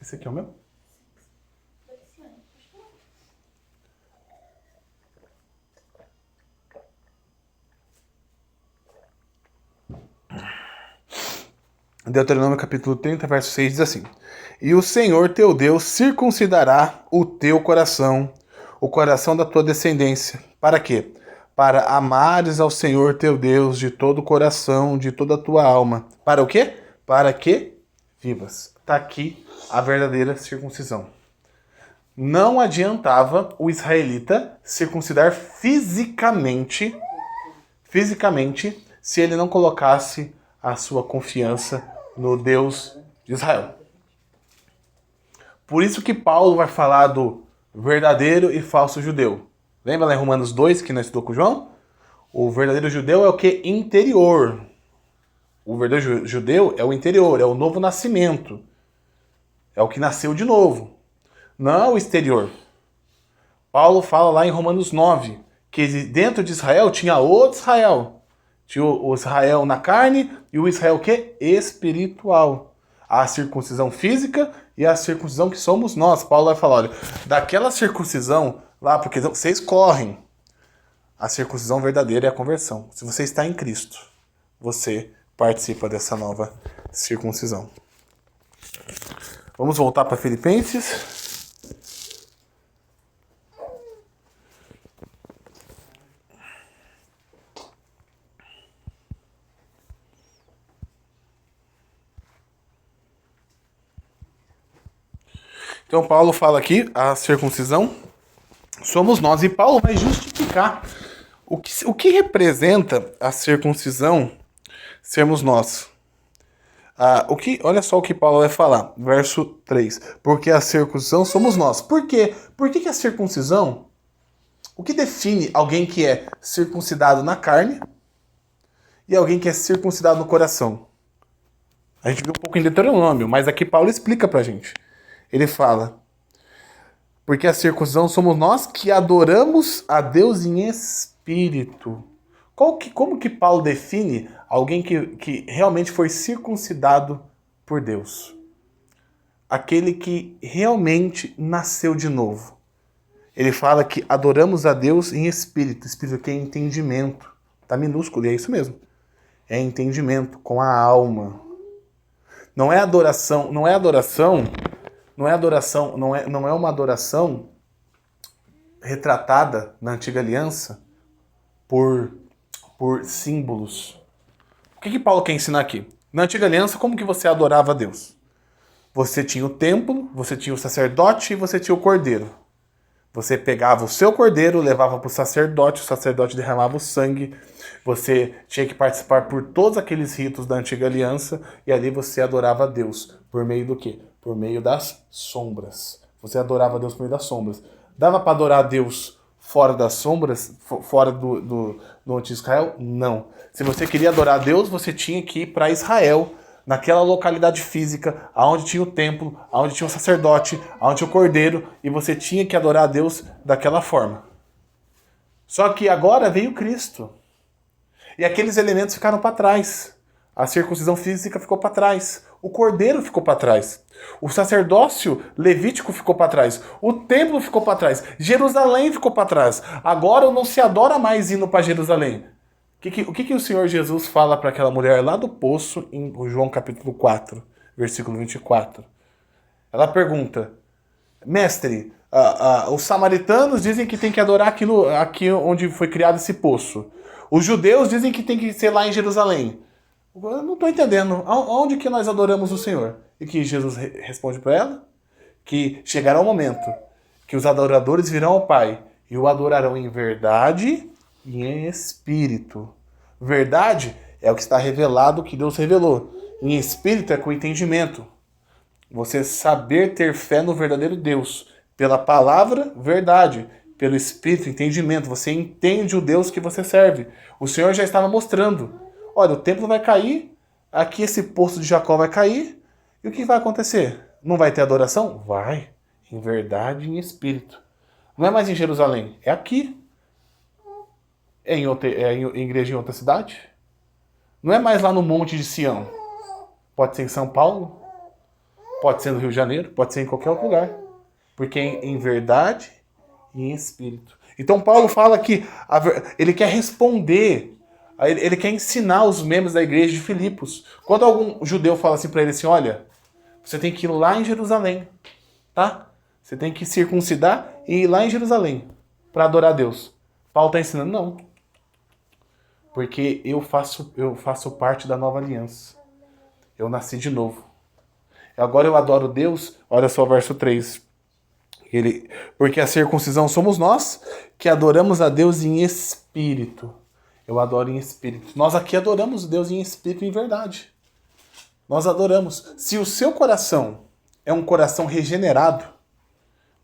Esse aqui é o meu? Deuteronômio capítulo 30, verso 6 diz assim: E o Senhor teu Deus circuncidará o teu coração, o coração da tua descendência. Para quê? Para amares ao Senhor teu Deus de todo o coração, de toda a tua alma. Para o quê? Para que vivas. Está aqui a verdadeira circuncisão. Não adiantava o israelita circuncidar fisicamente, se ele não colocasse a sua confiança no Deus de Israel. Por isso que Paulo vai falar do verdadeiro e falso judeu. Lembra lá em Romanos 2 que nós estudamos com o João? O verdadeiro judeu é o que? Interior. O verdadeiro judeu é o interior, é o novo nascimento. É o que nasceu de novo. Não é o exterior. Paulo fala lá em Romanos 9 que dentro de Israel tinha outro Israel. Tinha o Israel na carne e o Israel que? Espiritual. A circuncisão física e a circuncisão que somos nós. Paulo vai falar, olha, daquela circuncisão lá, porque vocês correm. A circuncisão verdadeira é a conversão. Se você está em Cristo, você participa dessa nova circuncisão. Vamos voltar para Filipenses. Então Paulo fala aqui, a circuncisão somos nós. E Paulo vai justificar o que representa a circuncisão sermos nós. Olha só o que Paulo vai falar, verso 3. Porque a circuncisão somos nós. Por quê? Por que a circuncisão? O que define alguém que é circuncidado na carne e alguém que é circuncidado no coração? A gente viu um pouco em Deuteronômio, mas aqui Paulo explica pra gente. Ele fala, porque a circuncisão somos nós que adoramos a Deus em espírito. Como que Paulo define alguém que realmente foi circuncidado por Deus? aquele que realmente nasceu de novo. Ele fala que adoramos a Deus em espírito. Espírito que é entendimento. Tá minúsculo, e é isso mesmo. É entendimento com a alma. Não é adoração, não é uma adoração retratada na antiga aliança por símbolos. O que Paulo quer ensinar aqui? Na antiga aliança, como que você adorava a Deus? Você tinha o templo, você tinha o sacerdote e você tinha o cordeiro. Você pegava o seu cordeiro, levava para o sacerdote derramava o sangue, você tinha que participar por todos aqueles ritos da antiga aliança, e ali você adorava a Deus. Por meio do quê? Por meio das sombras. Você adorava a Deus por meio das sombras. Dava para adorar a Deus fora das sombras, fora do antigo Israel? Não. Se você queria adorar a Deus, você tinha que ir para Israel, naquela localidade física, onde tinha o templo, onde tinha o sacerdote, onde tinha o cordeiro, e você tinha que adorar a Deus daquela forma. Só que agora veio Cristo. E aqueles elementos ficaram para trás. A circuncisão física ficou para trás. O cordeiro ficou para trás. O sacerdócio levítico ficou para trás. O templo ficou para trás. Jerusalém ficou para trás. Agora não se adora mais indo para Jerusalém. O que o Senhor Jesus fala para aquela mulher lá do poço, em João capítulo 4, versículo 24? Ela pergunta, mestre, os samaritanos dizem que tem que adorar aqui onde foi criado esse poço. Os judeus dizem que tem que ser lá em Jerusalém. Eu não estou entendendo. Onde que nós adoramos o Senhor? E que Jesus responde para ela? Que chegará o momento que os adoradores virão ao Pai e o adorarão em verdade e em espírito. Verdade é o que está revelado, que Deus revelou. Em espírito é com entendimento. Você saber ter fé no verdadeiro Deus. Pela palavra, verdade. Pelo espírito, entendimento. Você entende o Deus que você serve. O Senhor já estava mostrando. Olha, o templo vai cair. Aqui esse poço de Jacó vai cair. E o que vai acontecer? Não vai ter adoração? Vai. Em verdade e em espírito. Não é mais em Jerusalém. É aqui. É em igreja em outra cidade? Não é mais lá no Monte de Sião. Pode ser em São Paulo. Pode ser no Rio de Janeiro. Pode ser em qualquer outro lugar. Porque é em verdade e em espírito. Então Paulo fala que ele quer responder, ele quer ensinar os membros da igreja de Filipos. Quando algum judeu fala assim para ele assim, olha, você tem que ir lá em Jerusalém, tá? Você tem que circuncidar e ir lá em Jerusalém para adorar a Deus. Paulo está ensinando, não. Porque eu faço parte da nova aliança. Eu nasci de novo. Agora eu adoro Deus. Olha só o verso 3. Porque a circuncisão somos nós que adoramos a Deus em espírito. Eu adoro em espírito. Nós aqui adoramos Deus em espírito e em verdade. Nós adoramos. Se o seu coração é um coração regenerado,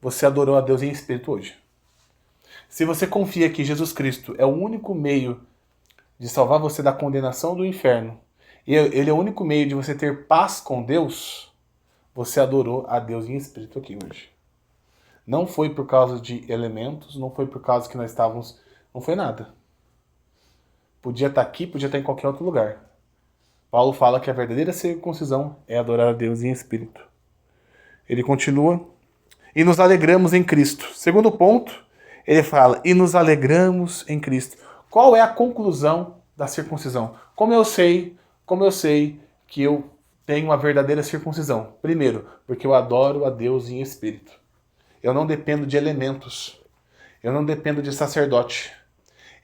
você adorou a Deus em espírito hoje. Se você confia que Jesus Cristo é o único meio de salvar você da condenação do inferno, e ele é o único meio de você ter paz com Deus, você adorou a Deus em espírito aqui hoje. Não foi por causa de elementos, não foi por causa que nós estávamos... Não foi nada. Podia estar aqui, podia estar em qualquer outro lugar. Paulo fala que a verdadeira circuncisão é adorar a Deus em espírito. Ele continua. E nos alegramos em Cristo. Segundo ponto, ele fala, e nos alegramos em Cristo. Qual é a conclusão da circuncisão? Como eu sei que eu tenho uma verdadeira circuncisão? Primeiro, porque eu adoro a Deus em espírito. Eu não dependo de elementos. Eu não dependo de sacerdote.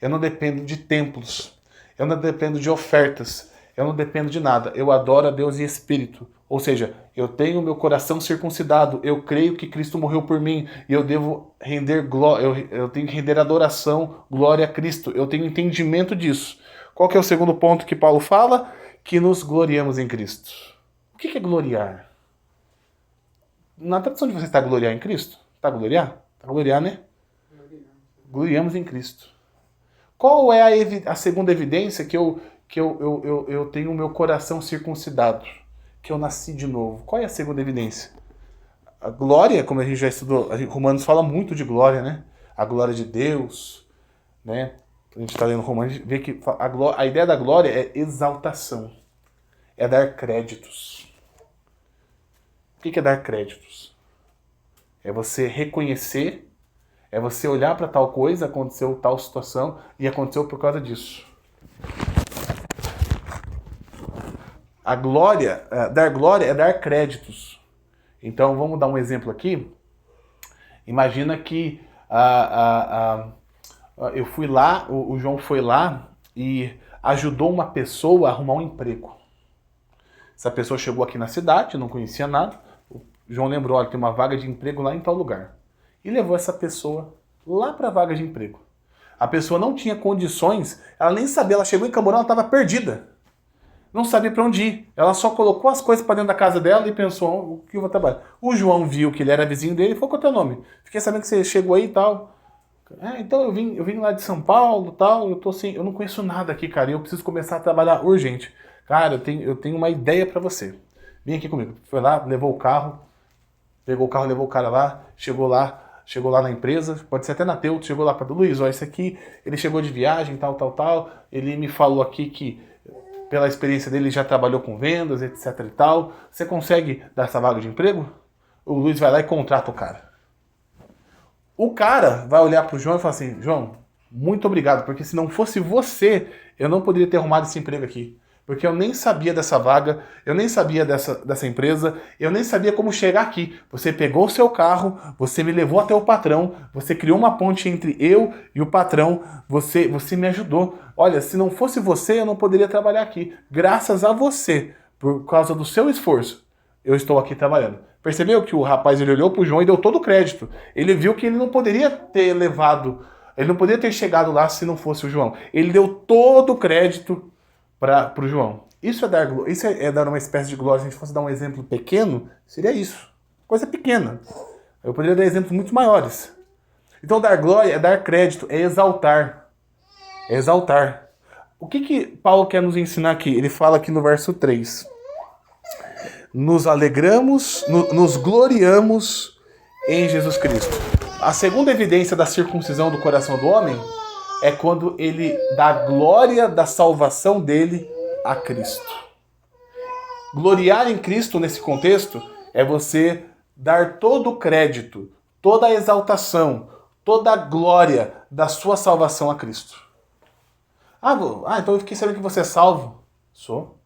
Eu não dependo de templos. Eu não dependo de ofertas. Eu não dependo de nada. Eu adoro a Deus em espírito. Ou seja, eu tenho meu coração circuncidado. Eu creio que Cristo morreu por mim. E eu devo render glória. Eu tenho que render adoração, glória a Cristo. Eu tenho entendimento disso. Qual que é o segundo ponto que Paulo fala? Que nos gloriamos em Cristo. O que é gloriar? Na tradução de você está a gloriar em Cristo? Está a gloriar? Está a gloriar, né? Gloriamos em Cristo. Qual é a segunda evidência que eu tenho o meu coração circuncidado? Que eu nasci de novo. Qual é a segunda evidência? A glória, como a gente já estudou, Romanos fala muito de glória, né? A glória de Deus, né? A gente está lendo Romanos, a gente vê que a ideia da glória é exaltação. É dar créditos. O que é dar créditos? É você reconhecer, é você olhar para tal coisa, aconteceu tal situação e aconteceu por causa disso. Dar glória é dar créditos. Então vamos dar um exemplo aqui. Imagina que eu fui lá, o João foi lá e ajudou uma pessoa a arrumar um emprego. Essa pessoa chegou aqui na cidade, não conhecia nada. O João lembrou, olha, tem uma vaga de emprego lá em tal lugar. E levou essa pessoa lá para a vaga de emprego. A pessoa não tinha condições, ela nem sabia, ela chegou em Camborão, ela estava perdida. Não sabia para onde ir. Ela só colocou as coisas para dentro da casa dela e pensou, o que eu vou trabalhar? O João viu que ele era vizinho dele e falou, qual é o teu nome? Fiquei sabendo que você chegou aí e tal. Então eu vim lá de São Paulo e tal, eu tô assim, eu não conheço nada aqui, cara, e eu preciso começar a trabalhar urgente. Cara, eu tenho uma ideia pra você. Vem aqui comigo. Foi lá, levou o carro, pegou o carro, levou o cara lá, chegou lá na empresa, pode ser até na Teu, chegou lá para Luiz, ó, esse aqui, ele chegou de viagem, tal, ele me falou aqui que pela experiência dele já trabalhou com vendas, etc e tal. Você consegue dar essa vaga de emprego? O Luiz vai lá e contrata o cara. O cara vai olhar pro João e falar assim, João, muito obrigado, porque se não fosse você, eu não poderia ter arrumado esse emprego aqui. Porque eu nem sabia dessa vaga, eu nem sabia dessa empresa, eu nem sabia como chegar aqui. Você pegou o seu carro, você me levou até o patrão, você criou uma ponte entre eu e o patrão, você me ajudou. Olha, se não fosse você, eu não poderia trabalhar aqui. Graças a você, por causa do seu esforço, eu estou aqui trabalhando. Percebeu que o rapaz ele olhou pro João e deu todo o crédito. Ele viu que ele não poderia ter levado, ele não poderia ter chegado lá se não fosse o João. Ele deu todo o crédito para o João. Isso é dar uma espécie de glória. Se a gente fosse dar um exemplo pequeno, seria isso. Coisa pequena. Eu poderia dar exemplos muito maiores. Então dar glória é dar crédito, é exaltar. É exaltar. O que Paulo quer nos ensinar aqui? Ele fala aqui no verso 3. Nos alegramos, nos gloriamos em Jesus Cristo. A segunda evidência da circuncisão do coração do homem é quando ele dá glória da salvação dele a Cristo. Gloriar em Cristo nesse contexto é você dar todo o crédito, toda a exaltação, toda a glória da sua salvação a Cristo. Então eu fiquei sabendo que você é salvo. Sou?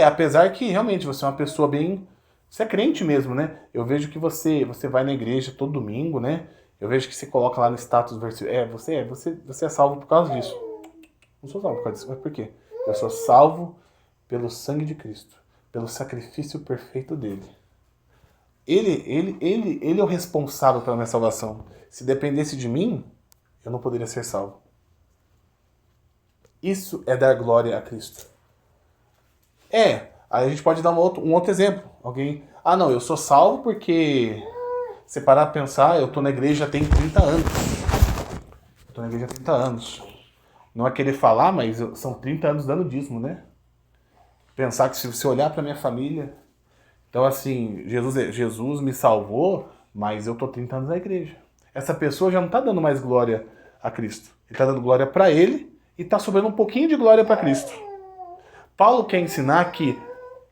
Apesar que realmente você é uma pessoa bem... Você é crente mesmo, né? Eu vejo que você vai na igreja todo domingo, né? Eu vejo que você coloca lá no status você é salvo por causa disso. Não sou salvo por causa disso, mas por quê? Eu sou salvo pelo sangue de Cristo, pelo sacrifício perfeito dele. Ele é o responsável pela minha salvação. Se dependesse de mim, eu não poderia ser salvo. Isso é dar glória a Cristo. Aí a gente pode dar um outro exemplo. Alguém, não, eu sou salvo porque... Se parar pra pensar, eu tô na igreja já tem 30 anos. Não é querer falar, mas são 30 anos dando dízimo, né? Pensar que se você olhar pra minha família... Então assim, Jesus me salvou, mas eu tô 30 anos na igreja. Essa pessoa já não tá dando mais glória a Cristo. Ele tá dando glória pra ele e tá sobrando um pouquinho de glória pra Cristo. Paulo quer ensinar que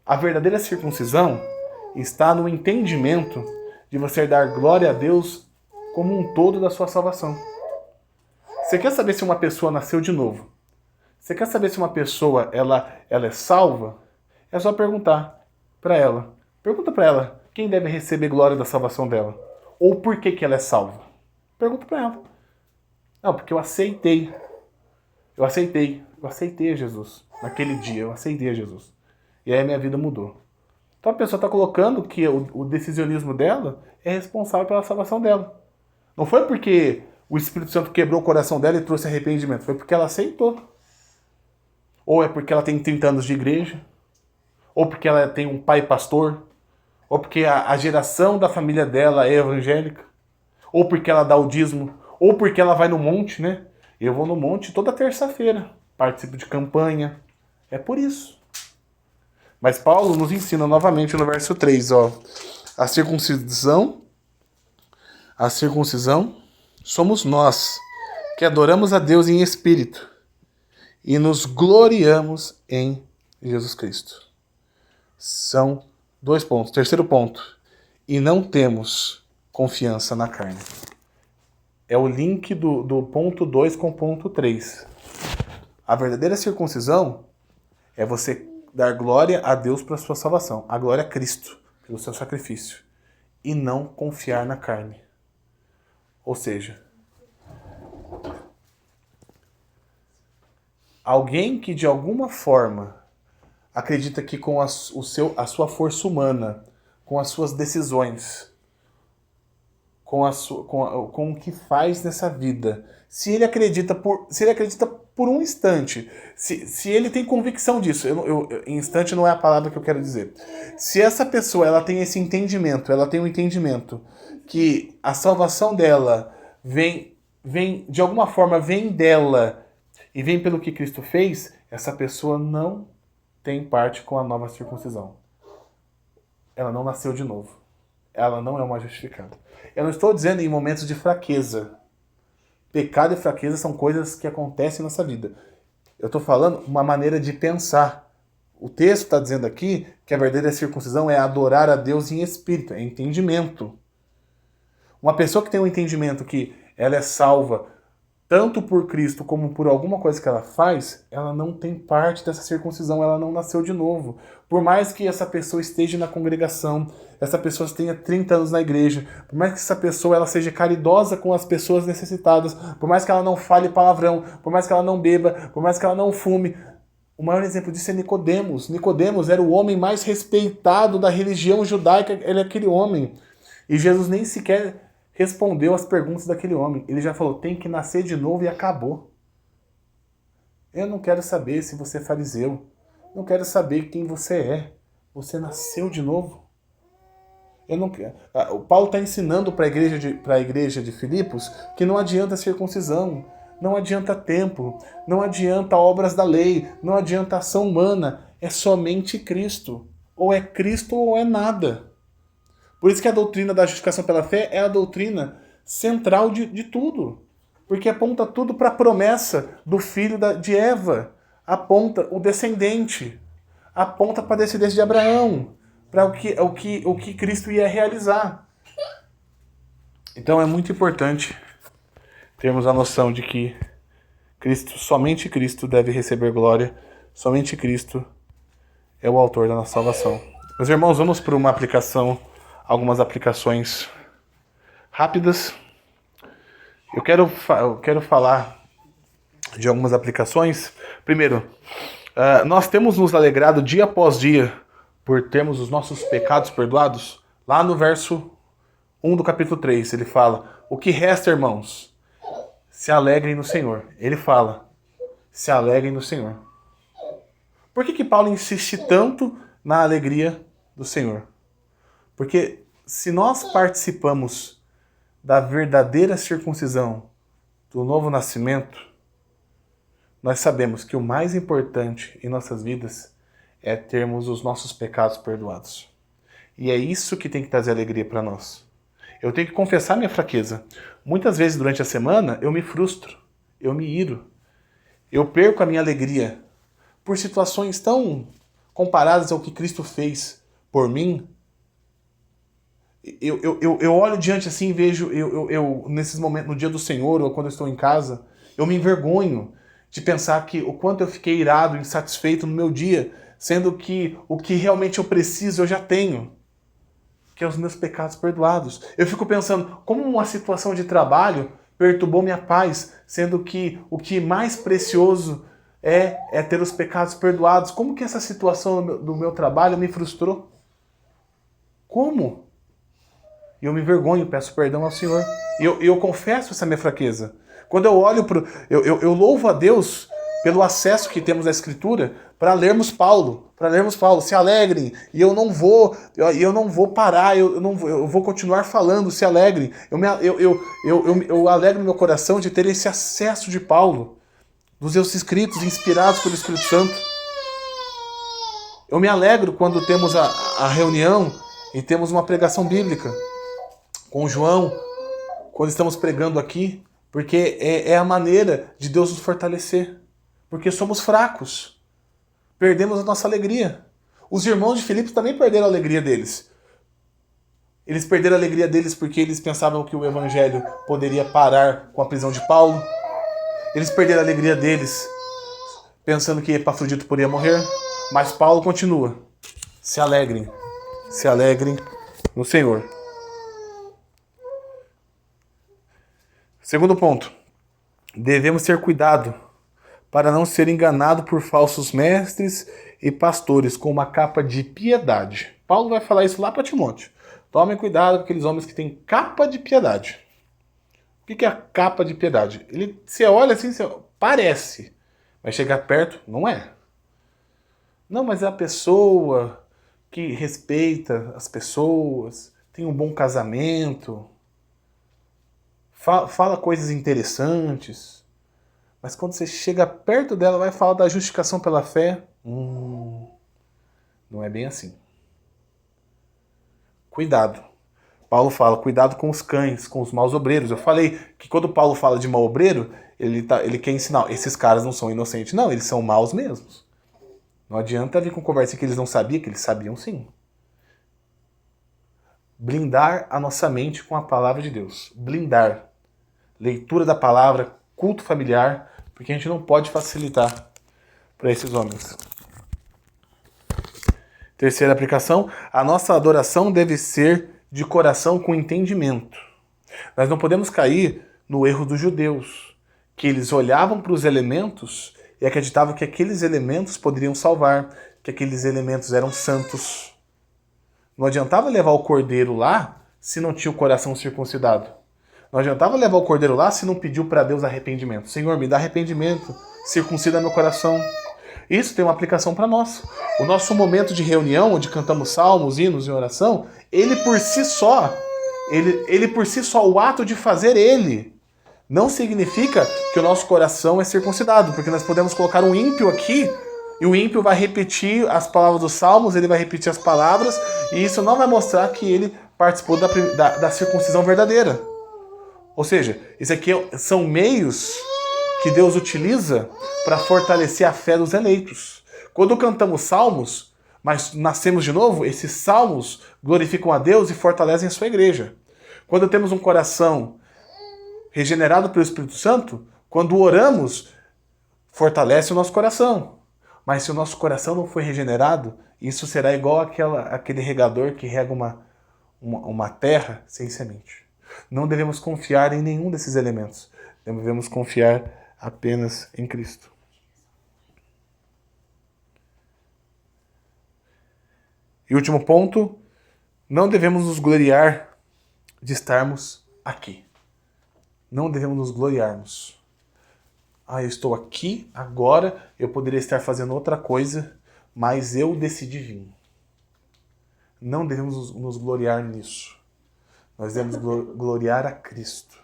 a verdadeira circuncisão está no entendimento de você dar glória a Deus como um todo da sua salvação. Você quer saber se uma pessoa nasceu de novo? Você quer saber se uma pessoa ela é salva? É só perguntar para ela. Pergunta para ela quem deve receber glória da salvação dela. Ou por que ela é salva. Pergunta para ela. Não, porque eu aceitei a Jesus. Naquele dia eu aceitei a Jesus. E aí a minha vida mudou. Então a pessoa está colocando que o decisionismo dela é responsável pela salvação dela. Não foi porque o Espírito Santo quebrou o coração dela e trouxe arrependimento. Foi porque ela aceitou. Ou é porque ela tem 30 anos de igreja. Ou porque ela tem um pai pastor. Ou porque a geração da família dela é evangélica. Ou porque ela dá o dízimo. Ou porque ela vai no monte, né? Eu vou no monte toda terça-feira. Participo de campanha. É por isso. Mas Paulo nos ensina novamente no verso 3, a circuncisão somos nós, que adoramos a Deus em espírito e nos gloriamos em Jesus Cristo. São 2 pontos. Terceiro ponto. E não temos confiança na carne. É o link do ponto 2 com o ponto 3. A verdadeira circuncisão é você dar glória a Deus pela sua salvação. A glória a Cristo, pelo seu sacrifício. E não confiar na carne. Ou seja, alguém que de alguma forma acredita que com a sua força humana, com as suas decisões, com o que faz nessa vida, se ele acredita por um instante, se ele tem convicção disso, instante não é a palavra que eu quero dizer, se essa pessoa ela tem esse entendimento, ela tem um entendimento que a salvação dela vem de alguma forma, vem dela e vem pelo que Cristo fez, essa pessoa não tem parte com a nova circuncisão. Ela não nasceu de novo. Ela não é uma justificada. Eu não estou dizendo em momentos de fraqueza. Pecado e fraqueza são coisas que acontecem na nossa vida. Eu estou falando uma maneira de pensar. O texto está dizendo aqui que a verdadeira circuncisão é adorar a Deus em espírito, é entendimento. Uma pessoa que tem um entendimento que ela é salva tanto por Cristo como por alguma coisa que ela faz, ela não tem parte dessa circuncisão, ela não nasceu de novo. Por mais que essa pessoa esteja na congregação, essa pessoa tenha 30 anos na igreja, por mais que essa pessoa ela seja caridosa com as pessoas necessitadas, por mais que ela não fale palavrão, por mais que ela não beba, por mais que ela não fume, o maior exemplo disso é Nicodemos. Nicodemos era o homem mais respeitado da religião judaica, ele é aquele homem. E Jesus nem sequer respondeu às perguntas daquele homem. Ele já falou, tem que nascer de novo e acabou. Eu não quero saber se você é fariseu. Não quero saber quem você é. Você nasceu de novo. Eu não quero. O Paulo está ensinando para a igreja de Filipos que não adianta circuncisão, não adianta tempo, não adianta obras da lei, não adianta ação humana. É somente Cristo. Ou é Cristo ou é nada. Por isso que a doutrina da justificação pela fé é a doutrina central de tudo. Porque aponta tudo para a promessa do filho de Eva. Aponta o descendente. Aponta para a descendência de Abraão. Para o que Cristo ia realizar. Então é muito importante termos a noção de que somente Cristo deve receber glória. Somente Cristo é o autor da nossa salvação. Meus irmãos, vamos para algumas aplicações rápidas. Eu quero falar de algumas aplicações. Primeiro, nós temos nos alegrado dia após dia por termos os nossos pecados perdoados. Lá no verso 1 do capítulo 3, ele fala, o que resta, irmãos? Se alegrem no Senhor. Ele fala, se alegrem no Senhor. Por que Paulo insiste tanto na alegria do Senhor? Porque se nós participamos da verdadeira circuncisão, do novo nascimento, nós sabemos que o mais importante em nossas vidas é termos os nossos pecados perdoados. E é isso que tem que trazer alegria para nós. Eu tenho que confessar minha fraqueza. Muitas vezes durante a semana eu me frustro, eu me iro, eu perco a minha alegria por situações tão comparadas ao que Cristo fez por mim. Eu olho diante assim e vejo, nesses momentos, no dia do Senhor, ou quando eu estou em casa, eu me envergonho de pensar que o quanto eu fiquei irado, insatisfeito no meu dia, sendo que o que realmente eu preciso eu já tenho, que é os meus pecados perdoados. Eu fico pensando, como uma situação de trabalho perturbou minha paz, sendo que o que mais precioso é ter os pecados perdoados. Como que essa situação do meu trabalho me frustrou? Como? E eu me envergonho, peço perdão ao Senhor. E eu confesso essa minha fraqueza. Quando eu olho eu louvo a Deus pelo acesso que temos à Escritura para lermos Paulo. Se alegrem. E eu não vou parar, eu vou continuar falando, se alegrem. Eu alegro no meu coração de ter esse acesso de Paulo, dos seus escritos inspirados pelo Espírito Santo. Eu me alegro quando temos a reunião e temos uma pregação bíblica com o João, quando estamos pregando aqui, porque é a maneira de Deus nos fortalecer. Porque somos fracos. Perdemos a nossa alegria. Os irmãos de Filipos também perderam a alegria deles. Eles perderam a alegria deles porque eles pensavam que o evangelho poderia parar com a prisão de Paulo. Eles perderam a alegria deles pensando que Epafrodito poderia morrer. Mas Paulo continua. Se alegrem no Senhor. Segundo ponto. Devemos ter cuidado para não ser enganado por falsos mestres e pastores com uma capa de piedade. Paulo vai falar isso lá para Timóteo. Tomem cuidado com aqueles homens que têm capa de piedade. O que é a capa de piedade? Você olha assim, parece. Mas chegar perto, não é. Não, mas é a pessoa que respeita as pessoas, tem um bom casamento, fala coisas interessantes. Mas quando você chega perto dela, vai falar da justificação pela fé. Não é bem assim. Cuidado. Paulo fala, cuidado com os cães, com os maus obreiros. Eu falei que quando Paulo fala de mau obreiro, ele quer ensinar, esses caras não são inocentes. Não, eles são maus mesmos. Não adianta vir com conversa que eles não sabiam, que eles sabiam sim. Blindar a nossa mente com a palavra de Deus. Blindar. Leitura da palavra, culto familiar, porque a gente não pode facilitar para esses homens. Terceira aplicação, a nossa adoração deve ser de coração com entendimento. Nós não podemos cair no erro dos judeus, que eles olhavam para os elementos e acreditavam que aqueles elementos poderiam salvar, que aqueles elementos eram santos. Não adiantava levar o cordeiro lá se não tinha o coração circuncidado. Não adiantava levar o cordeiro lá se não pediu para Deus arrependimento. Senhor, me dá arrependimento, circuncida meu coração. Isso tem uma aplicação para nós. O nosso momento de reunião, onde cantamos salmos, hinos e oração, ele por si só, o ato de fazer ele, não significa que o nosso coração é circuncidado, porque nós podemos colocar um ímpio aqui, e o ímpio vai repetir as palavras dos salmos, ele vai repetir as palavras, e isso não vai mostrar que ele participou da circuncisão verdadeira. Ou seja, isso aqui são meios que Deus utiliza para fortalecer a fé dos eleitos. Quando cantamos salmos, mas nascemos de novo, esses salmos glorificam a Deus e fortalecem a sua igreja. Quando temos um coração regenerado pelo Espírito Santo, quando oramos, fortalece o nosso coração. Mas se o nosso coração não foi regenerado, isso será igual aquele regador que rega uma terra sem semente. Não devemos confiar em nenhum desses elementos. Devemos confiar apenas em Cristo. E último ponto, não devemos nos gloriar de estarmos aqui. Não devemos nos gloriarmos. Eu estou aqui, agora, eu poderia estar fazendo outra coisa, mas eu decidi vir. Não devemos nos gloriar nisso. Nós devemos gloriar a Cristo.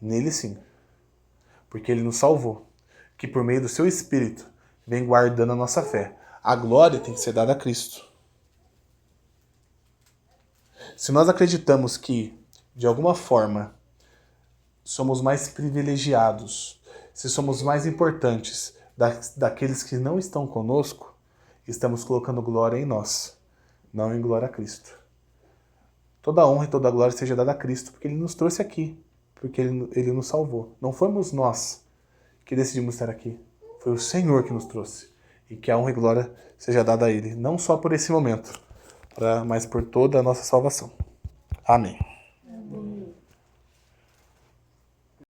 Nele sim. Porque Ele nos salvou. Que por meio do seu Espírito vem guardando a nossa fé. A glória tem que ser dada a Cristo. Se nós acreditamos que, de alguma forma, somos mais privilegiados, se somos mais importantes daqueles que não estão conosco, estamos colocando glória em nós, não em glória a Cristo. Toda honra e toda glória seja dada a Cristo, porque Ele nos trouxe aqui, porque Ele nos salvou. Não fomos nós que decidimos estar aqui, foi o Senhor que nos trouxe. E que a honra e glória seja dada a Ele, não só por esse momento, mas por toda a nossa salvação. Amém.